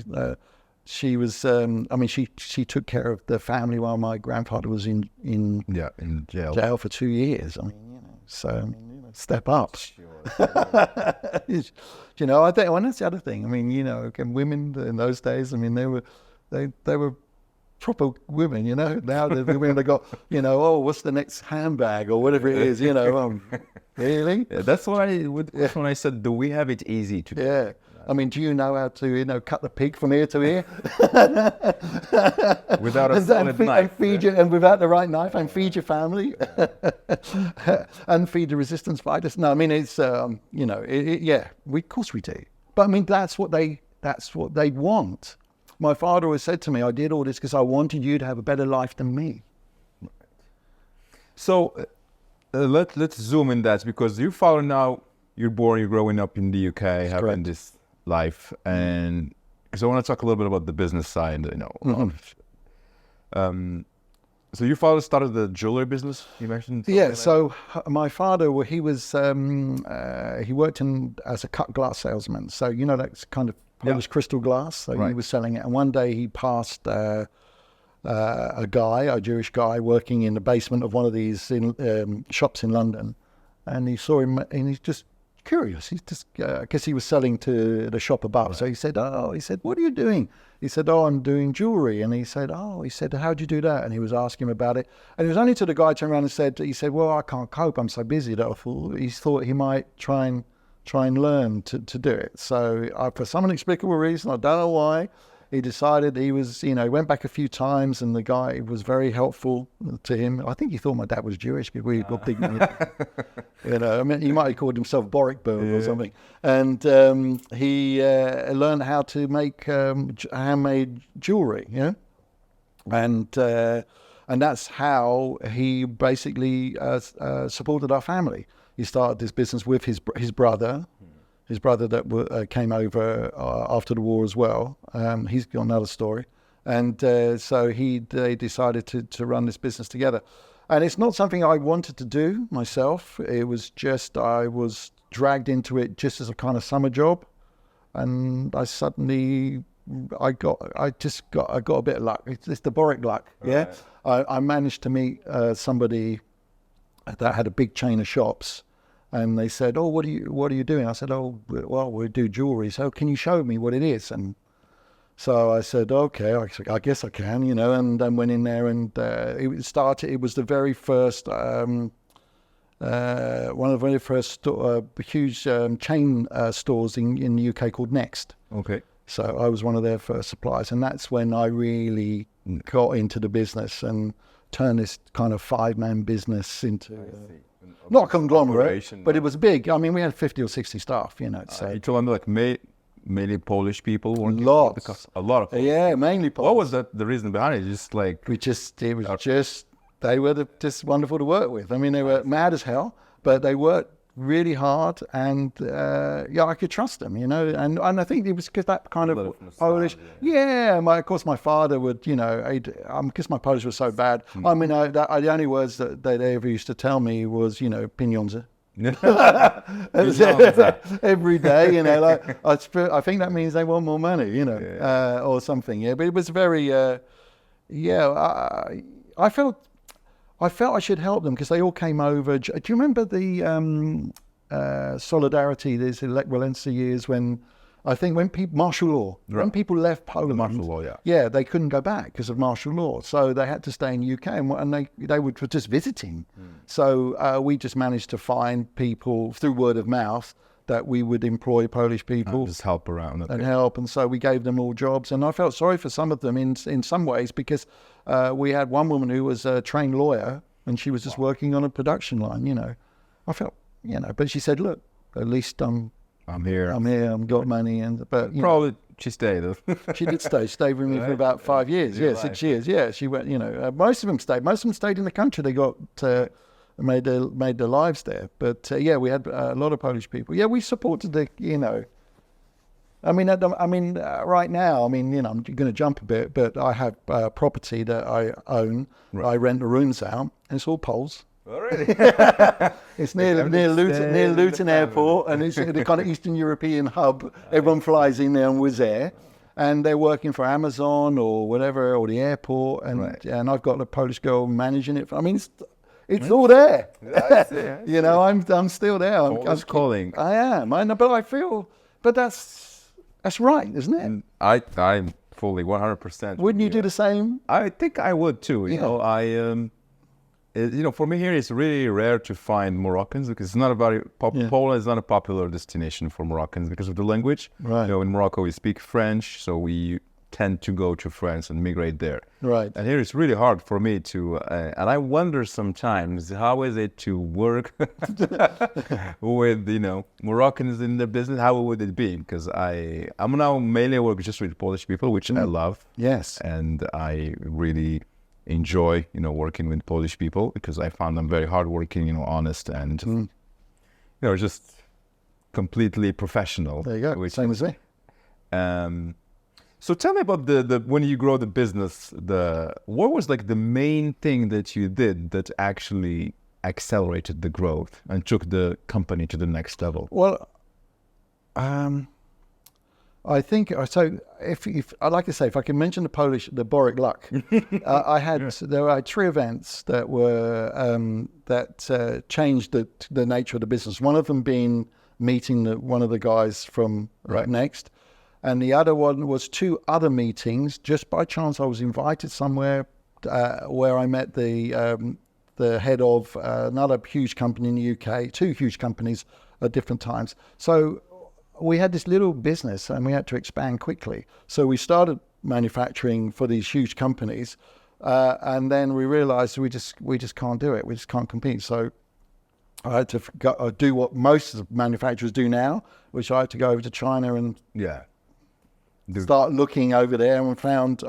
she was. I mean, she took care of the family while my grandfather was in jail for 2 years. I mean, you know, so I mean, you know, step up. Sure. You know, I think, well, that's the other thing. I mean, you know, women in those days, I mean, they were proper women, you know. Now the women have got, you know, oh, what's the next handbag or whatever it is, you know. Really? Yeah, that's why when I said, do we have it easy to do? Yeah. I mean, do you know how to, you know, cut the pig from ear to ear? Without a solid knife. And without the right knife, and feed your family. And feed the resistance fighters. No, I mean, it's, you know, of course we do. But I mean, that's what they want. My father always said to me, I did all this because I wanted you to have a better life than me. So let's zoom in that, because your father now, you're growing up in the UK, having this life, and because I want to talk a little bit about the business side, so your father started the jewelry business, you mentioned? Yeah, so my father, he was, he worked as a cut glass salesman. So, that's kind of Polish crystal glass. So he was selling it. And one day he passed a Jewish guy working in the basement of one of these shops in London. And he saw him and he's just curious. He's just, because he was selling to the shop above. So he said, what are you doing? He said, I'm doing jewelry. And he said, how'd you do that? And he was asking him about it. And it was only till the guy turned around and said, well, I can't cope. I'm so busy that he thought he might try and learn to do it. So for some inexplicable reason, I don't know why, he decided he went back a few times, and the guy was very helpful to him. I think he thought my dad was Jewish because we got big, he might have called himself Borek or something. And he learned how to make handmade jewelry, and that's how he basically supported our family. He started this business with his brother. His brother that came over after the war as well. He's got another story. And so they decided to run this business together. And it's not something I wanted to do myself. It was just, I was dragged into it just as a kind of summer job. And I suddenly, I got a bit of luck. It's the Borek luck, yeah? Right. I managed to meet somebody that had a big chain of shops. And they said, what are you doing? I said, well, we do jewelry. So can you show me what it is? And so I said, okay, I guess I can, and then went in there and it was the very first, one of the very first huge chain stores in the UK called Next. Okay. So I was one of their first suppliers. And that's when I really got into the business and turned this kind of 5-man business into... not a conglomerate, but it was big. I mean, we had 50 or 60 staff, So you told me mainly Polish people? Lots. A lot of Polish. Yeah, mainly Polish. What was the reason behind it? They were just wonderful to work with. I mean, they were mad as hell, but they worked really hard, and I could trust them, and I think it was because that kind of Polish. Yeah, of course my father would, because my Polish was so bad. I mean, the only words that they ever used to tell me was, pieniądze. Every day, I think that means they want more money, or something. Yeah, but it was very, I felt I should help them because they all came over. Do you remember the Solidarity, these Lech-Walesa years when martial law, when people left Poland, martial law, yeah, they couldn't go back because of martial law. So they had to stay in the UK and they were just visiting. So we just managed to find people through word of mouth that we would employ Polish people. Just help around. And help. And so we gave them all jobs. And I felt sorry for some of them in some ways because we had one woman who was a trained lawyer and she was just working on a production line, I felt, but she said, look, at least I'm here, I've got money. But probably she stayed. She did stay. She stayed with me for about 5 years. Yeah, 6 years. Yeah, she went, most of them stayed. Most of them stayed in the country. They got... made their lives there, but we had a lot of Polish people. Yeah, we supported the, right now, I'm going to jump a bit, but I have property that I own. Right. I rent the rooms out, and it's all Poles. Oh, really? It's near Luton Airport, and it's the kind of Eastern European hub. Everyone flies in there and was there. And they're working for Amazon or whatever, or the airport, and I've got a Polish girl managing it. It's all there. I'm still there. I'm calling. I am. But I feel, but that's right, isn't it? And I'm fully 100%. Wouldn't you do the same? I think I would too. For me here, it's really rare to find Moroccans because it's not a very Poland is not a popular destination for Moroccans because of the language. Right. In Morocco we speak French, so we tend to go to France and migrate there. Right. And here it's really hard for me to, and I wonder sometimes how is it to work with Moroccans in the business? How would it be? Because I'm now mainly work just with Polish people, which I love. Yes. And I really enjoy working with Polish people because I found them very hardworking, honest, and just completely professional. There you go. Same as me. So tell me about the when you grow the business, what was like the main thing that you did that actually accelerated the growth and took the company to the next level? Well, I think so. If I like to say, if I can mention the Borek luck, there were 3 events that were that changed the nature of the business. One of them being meeting one of the guys from Next, and the other one was 2 other meetings. Just by chance, I was invited somewhere where I met the head of another huge company in the UK, 2 huge companies at different times. So we had this little business and we had to expand quickly. So we started manufacturing for these huge companies, and then we realized we just can't do it. We just can't compete. So I had to do what most manufacturers do now, which I had to go over to China and start looking over there, and found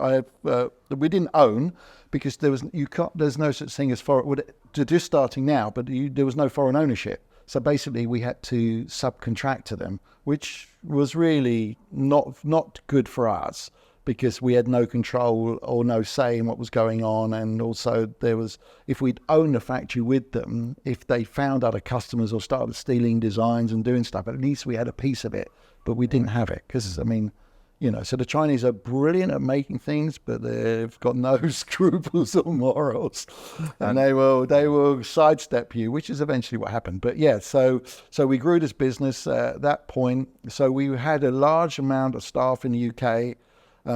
we didn't own, because there's no such thing as just starting now, but there was no foreign ownership. So basically we had to subcontract to them, which was really not good for us, because we had no control or no say in what was going on. And also if we'd owned the factory with them, if they found other customers or started stealing designs and doing stuff, at least we had a piece of it, but we didn't have it. Because, so the Chinese are brilliant at making things, but they've got no scruples or morals, and they will sidestep you, which is eventually what happened. But yeah, so we grew this business at that point. So we had a large amount of staff in the UK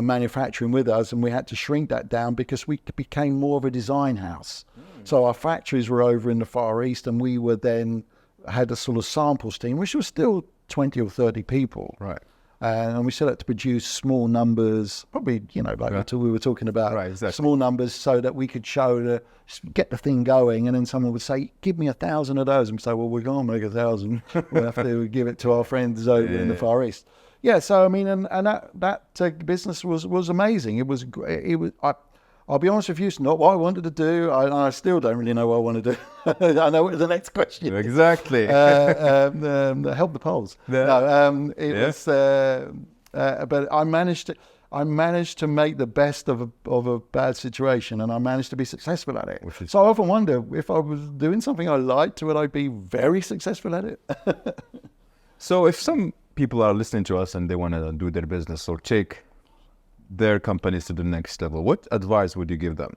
manufacturing with us, and we had to shrink that down because we became more of a design house. So our factories were over in the Far East, and we were then had a sort of samples team, which was still 20 or 30 people. Right. And we still had to produce small numbers, probably, we were talking about, exactly. Small numbers, so that we could get the thing going. And then someone would say, give me 1,000 of those. And say, well, we're going to make 1,000. We'll have to give it to our friends over in the Far East. Yeah, so, and that business was amazing. I'll be honest with you, it's not what I wanted to do. I still don't really know what I want to do. I know what the next question is. Exactly. Help the polls. But I managed to make the best of a bad situation, and I managed to be successful at it. So I often wonder, if I was doing something I liked, would I be very successful at it? So if some people are listening to us and they want to do their business or take their companies to the next level, what advice would you give them?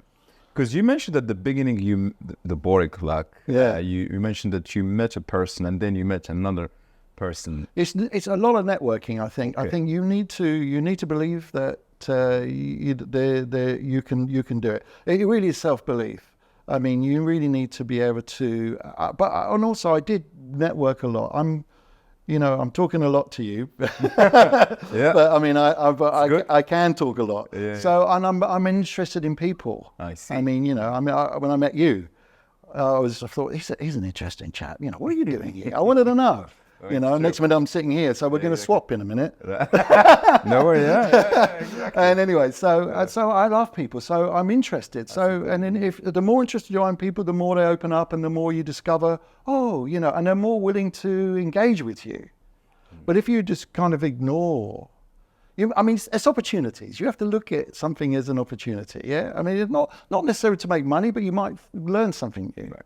Because you mentioned at the beginning, the Borek luck. Yeah. You mentioned that you met a person and then you met another person. It's a lot of networking. I think. Okay. I think you need to believe that you can do it. It really is self-belief. I mean, you really need to be able to. And also, I did network a lot. I'm talking a lot to you. Yeah. But I mean, I can talk a lot. Yeah. So, and I'm interested in people. I see. I mean, when I met you, I thought he's an interesting chap. What are you doing here? I wanted to know. Next minute I'm sitting here, so we're going to swap in a minute. No worries. Yeah, exactly. And anyway, so I love people, so I'm interested. So, and then if the more interested you are in people, the more they open up, and the more you discover, and they're more willing to engage with you. But if you just kind of ignore, it's opportunities. You have to look at something as an opportunity. Yeah, I mean, it's not necessarily to make money, but you might learn something new. Right.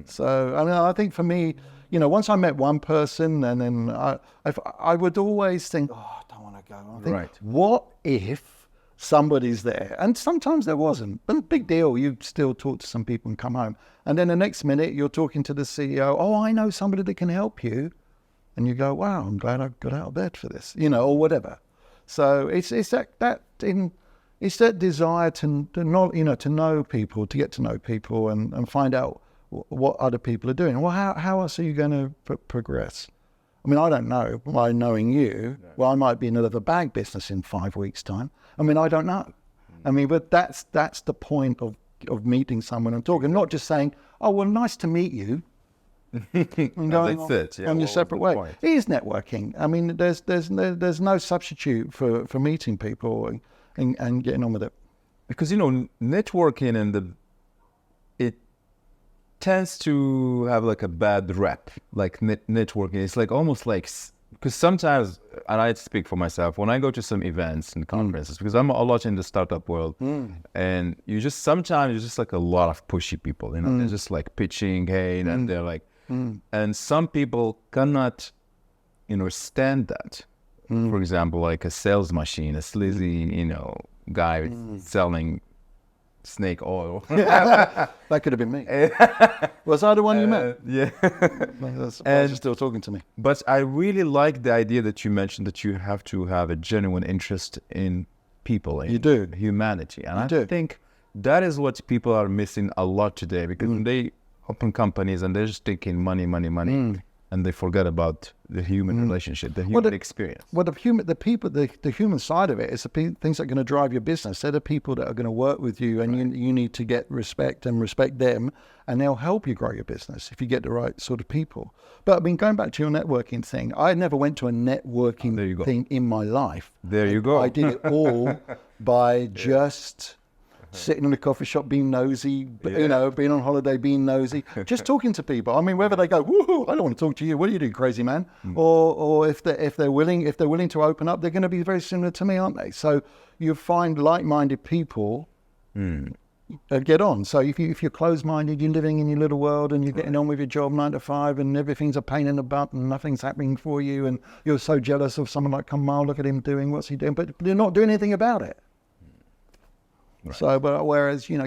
So, I think for me, once I met one person, and then I would always think, I don't want to go. I think, right. What if somebody's there? And sometimes there wasn't. But big deal. You still talk to some people and come home. And then the next minute you're talking to the CEO. Oh, I know somebody that can help you. And you go, wow, I'm glad I got out of bed for this, or whatever. So it's that desire to know people, to get to know people, and find out what other people are doing. Well, how else are you going to progress? I mean, I don't know. By knowing you, well, I might be in another bag business in 5 weeks' time. I mean, I don't know. I mean, but that's the point of meeting someone and talking, not just saying, oh, well, nice to meet you. And going on your separate way. It is networking. I mean, there's no substitute for meeting people and getting on with it. Because, networking it tends to have like a bad rep, like networking. It's like almost like, because Because sometimes, and I speak for myself, when I go to some events and conferences, because I'm a lot in the startup world, and sometimes you're just like a lot of pushy people, you know, they're just like pitching, hey, and they're like, and some people cannot, you know, stand that. For example, like a sales machine, a sleazy, you know, guy selling snake oil. That could have been me. Was I the one you met? Yeah. That's why you're still talking to me. But I really like the idea that you mentioned, that you have to have a genuine interest in people, in You do. humanity. And I do. think that is what people are missing a lot today, because when they open companies and they're just thinking money, and they forget about the human relationship, the human experience. Well, the human side of it is the things that are going to drive your business. They're the people that are going to work with you, and you need to get respect and respect them, and they'll help you grow your business if you get the right sort of people. But I mean, going back to your networking thing, I never went to a networking thing in my life. There you go. I did it all by just sitting in a coffee shop, being nosy, you know, being on holiday, being nosy, just talking to people. I mean, whether they go, woohoo, I don't want to talk to you. What are you doing, crazy man? Or if they're willing to open up, they're going to be very similar to me, aren't they? So you find like-minded people get on. So if you're closed-minded, you're living in your little world and you're getting on with your job 9 to 5 and everything's a pain in the butt and nothing's happening for you and you're so jealous of someone like KAMAL, look at him doing, what's he doing? But you're not doing anything about it. Right. So, but whereas, you know,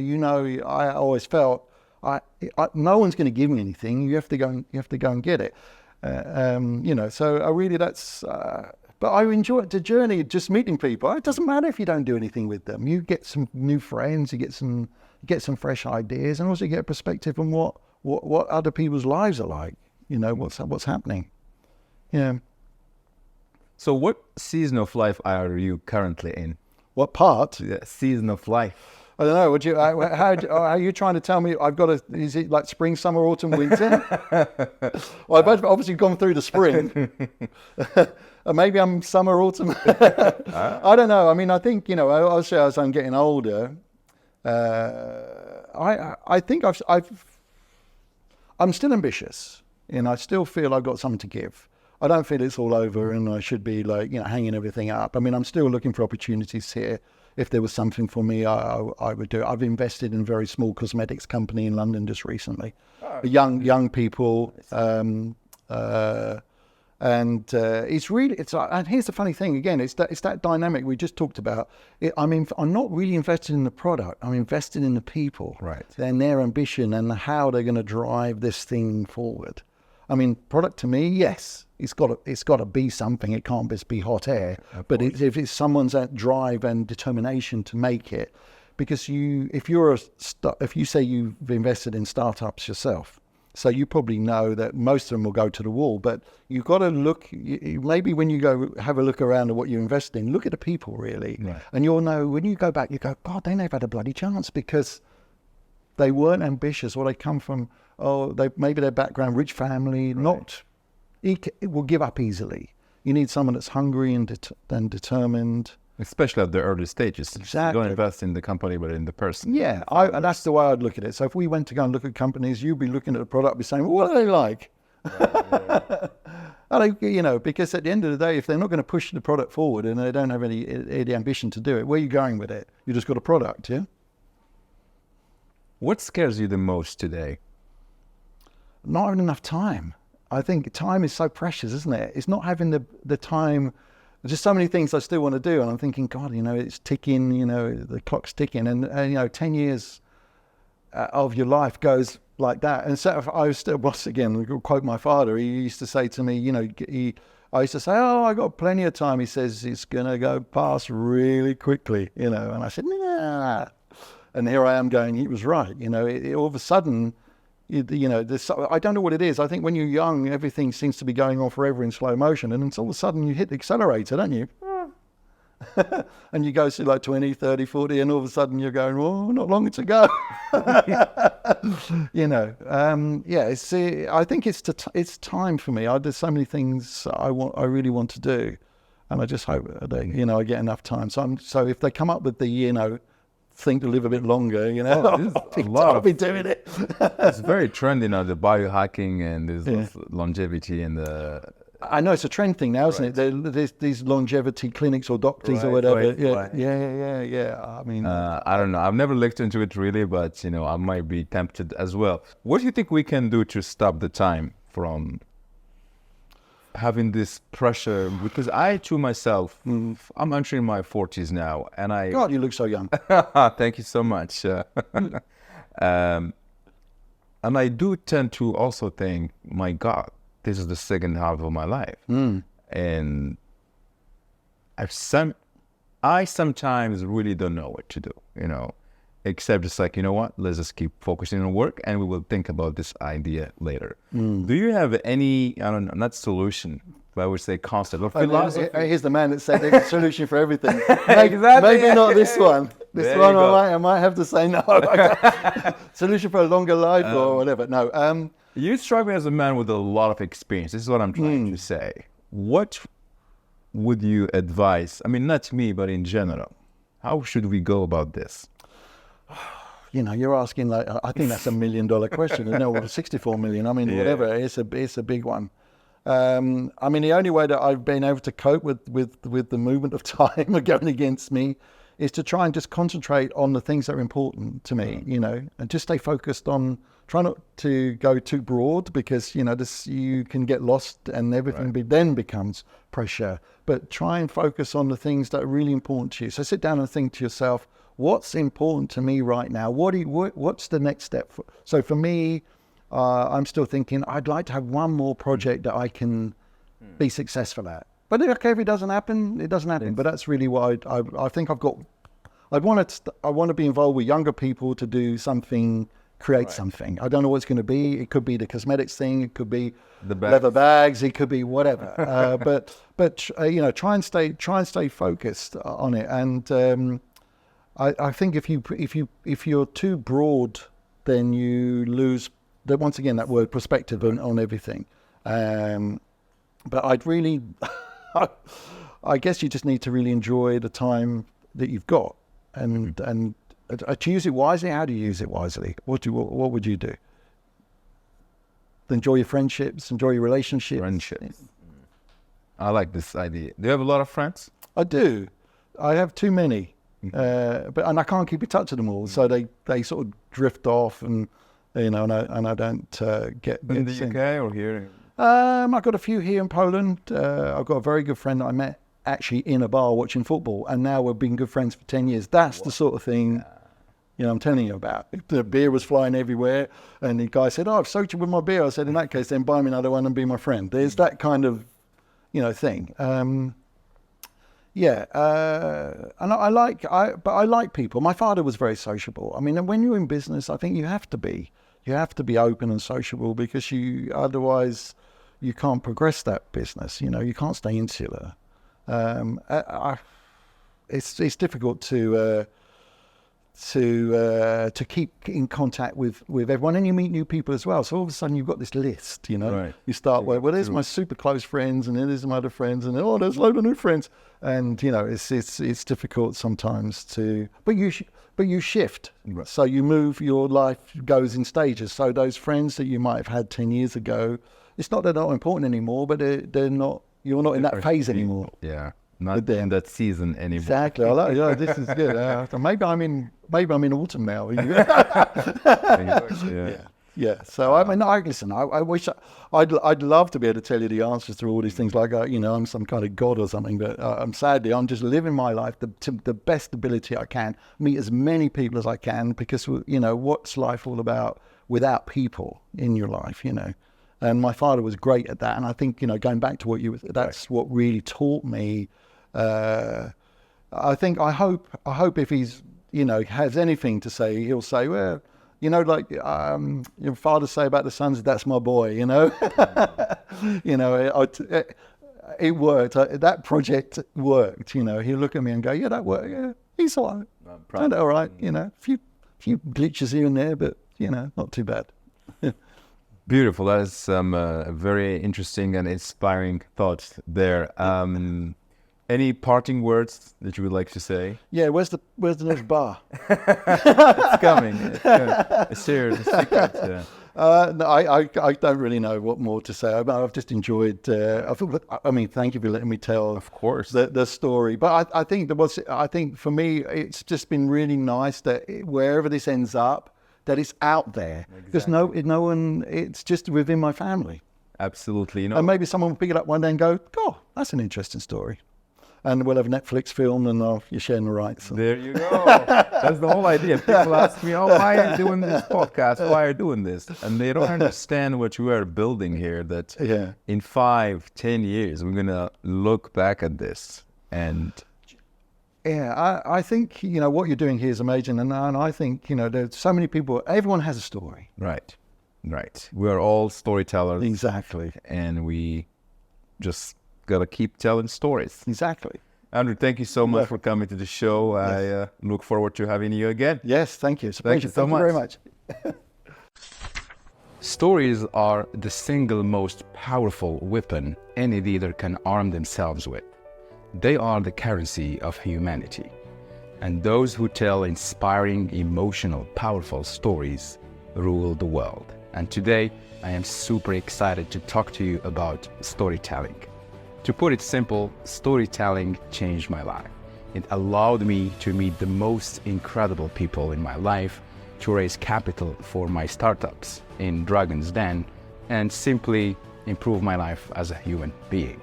I always felt no one's going to give me anything. You have to go and get it. You know, so I really, but I enjoy the journey, just meeting people. It doesn't matter if you don't do anything with them. You get some new friends, you get some fresh ideas, and also you get a perspective on what other people's lives are like. You know, what's happening. Yeah. So what season of life are you currently in? What part? Yeah, season of life. I don't know. Would you? How are you trying to tell me? Is it like spring, summer, autumn, winter? Well, I've obviously gone through the spring. Maybe I'm summer, autumn. I don't know. I mean, I think, you know, also as I'm getting older, I think I'm still ambitious, and I still feel I've got something to give. I don't feel it's all over and I should be like, you know, hanging everything up. I mean, I'm still looking for opportunities here. If there was something for me, I would do it. I've invested in a very small cosmetics company in London just recently. Young people. And it's really, and here's the funny thing again, it's that dynamic we just talked about. I'm not really invested in the product. I'm invested in the people. Right. And their ambition and how they're going to drive this thing forward. I mean, product to me, yes, it's got to be something. It can't just be hot air. But if it's someone's drive and determination to make it, because if you say you've invested in startups yourself, so you probably know that most of them will go to the wall. But you've got to look. Maybe when you go have a look around at what you invest in, look at the people really, right. And you'll know when you go back. You go, God, they never had a bloody chance because they weren't ambitious, or they come from. Maybe their background, rich family, right. It will give up easily. You need someone that's hungry and determined. Especially at the early stages. Exactly. You don't invest in the company, but in the person. Yeah, and that's the way I'd look at it. So if we went to go and look at companies, you'd be looking at the product, be saying, well, what are they like? You know, because at the end of the day, if they're not going to push the product forward and they don't have any ambition to do it, where are you going with it? You just got a product, yeah? What scares you the most today? Not having enough time. I think time is so precious, isn't it? It's not having the time. There's just so many things I still want to do, and I'm thinking, God, you know, it's ticking. You know, the clock's ticking, and you know, 10 years of your life goes like that. And so I was still, once again, I'll quote my father. He used to say to me, you know, I used to say, oh, I got plenty of time. He says it's gonna go past really quickly, you know. And I said, nah. And here I am going, he was right. You know, all of a sudden. You know, I don't know what it is. I think when you're young, everything seems to be going on forever in slow motion. And then all of a sudden you hit the accelerator, don't you? And you go to like 20, 30, 40, and all of a sudden you're going, oh, not long to go. You know, I think it's time for me. There's so many things I really want to do. And I just hope that, you know, I get enough time. So if they come up with the, you know, thing to live a bit longer, you know, I'll be doing it. It's very trendy now, the biohacking and this longevity and the I know it's a trend thing now, isn't it? There's these longevity clinics or doctors or whatever. Yeah. I mean, I don't know. I've never looked into it really, but I might be tempted as well. What do you think we can do to stop the time from having this pressure? Because I, to myself, I'm entering my 40s now, and God, you look so young. Thank you so much. And I do tend to also think, my God, this is the second half of my life. And I sometimes really don't know what to do, except just like, what, let's just keep focusing on work and we will think about this idea later. Do you have any, I don't know, not solution, but I would say concept or philosophy? Here's the man that said there's a solution for everything. Maybe not this one. This one I might have to say no. Solution for a longer life or whatever. No. You strike me as a man with a lot of experience. This is what I'm trying to say. What would you advise? I mean, not me, but in general. How should we go about this? You're asking like, I think that's $1 million question. No, 64 million. I mean, whatever. It's a big one. I mean, the only way that I've been able to cope with the movement of time going against me is to try and just concentrate on the things that are important to me, and just stay focused on, try not to go too broad because, you can get lost and everything then becomes pressure. But try and focus on the things that are really important to you. So sit down and think to yourself, what's important to me right now? What's the next step? So for me, I'm still thinking I'd like to have one more project that I can be successful at. But okay, if it doesn't happen, it doesn't happen. But that's really what I think I've got. I want to be involved with younger people to do something, create something. I don't know what it's going to be. It could be the cosmetics thing. It could be the leather bags. It could be whatever. But try and stay focused on it. And I think if you're too broad, then you lose. Once again, that word perspective on everything. But I'd really, I guess you just need to really enjoy the time that you've got, and to use it wisely. How do you use it wisely? What would you do? Enjoy your friendships, enjoy your relationships. I like this idea. Do you have a lot of friends? I do. I have too many, but I can't keep in touch with them all. So they sort of drift off, and and I don't get in the UK or here. I've got a few here in Poland. I've got a very good friend that I met actually in a bar watching football, and now we've been good friends for 10 years. That's the sort of thing, I'm telling you about. The beer was flying everywhere, and the guy said, I've soaked you with my beer. I said, in that case, then buy me another one and be my friend. There's that kind of, thing. And I like people. My father was very sociable. I mean, when you're in business, I think you have to be open and sociable, because otherwise you can't progress that business. You can't stay insular. It's difficult to keep in contact with everyone, and you meet new people as well. So all of a sudden you've got this list. You start with, there's my super close friends, and then there's my other friends, and then there's a load of new friends, and it's difficult sometimes to. But you shift. Right. So you move. Your life goes in stages. So those friends that you might have had 10 years ago, it's not that they're not important anymore, but they're not. You're not in that phase anymore. Yeah, not in that season anymore. Exactly. This is good. Maybe I'm in autumn now. Yeah. So I mean, listen. I wish I'd love to be able to tell you the answers to all these things. Like I'm some kind of god or something. But sadly, I'm just living my life to the best ability I can. Meet as many people as I can, because what's life all about without people in your life? And my father was great at that. And I think, going back to that's what really taught me. I hope if he's, has anything to say, he'll say, well, like your father say about the sons, that's my boy, it worked. That project worked, he'll look at me and go, yeah, that worked. Yeah, he's all right. All right. A few glitches here and there, but, not too bad. Beautiful. That is some very interesting and inspiring thoughts there. Any parting words that you would like to say? Yeah, where's the next bar? It's coming. It's serious. It's secret. No, I don't really know what more to say. I've just enjoyed. I mean, thank you for letting me tell, Of course. the story. But I think I think for me, it's just been really nice that wherever this ends up, that it's out there. Because no one. It's just within my family. Absolutely. And maybe someone will pick it up one day and go, "Oh, that's an interesting story," and we'll have a Netflix film, and you're sharing the rights. There you go. That's the whole idea. People ask me, why are you doing this podcast? Why are you doing this? And they don't understand what you are building here, that in 5-10 years, we're going to look back at this. And yeah, I think, what you're doing here is amazing. And I think, there's so many people, everyone has a story. Right. We are all storytellers. Exactly. And we just got to keep telling stories. Exactly. Andrew, thank you so much for coming to the show. Yes. I look forward to having you again. Yes, thank you. It's a Thank pleasure. you so much. Very much. Stories are the single most powerful weapon any leader can arm themselves with. They are the currency of humanity. And those who tell inspiring, emotional, powerful stories rule the world. And today, I am super excited to talk to you about storytelling. To put it simple, storytelling changed my life. It allowed me to meet the most incredible people in my life, to raise capital for my startups in Dragon's Den, and simply improve my life as a human being.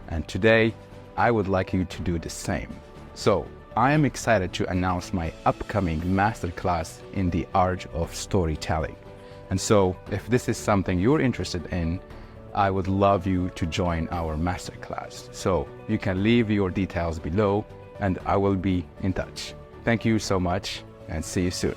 And today, I would like you to do the same. So, I am excited to announce my upcoming masterclass in the art of storytelling. And so, if this is something you're interested in, I would love you to join our masterclass. So you can leave your details below and I will be in touch. Thank you so much and see you soon.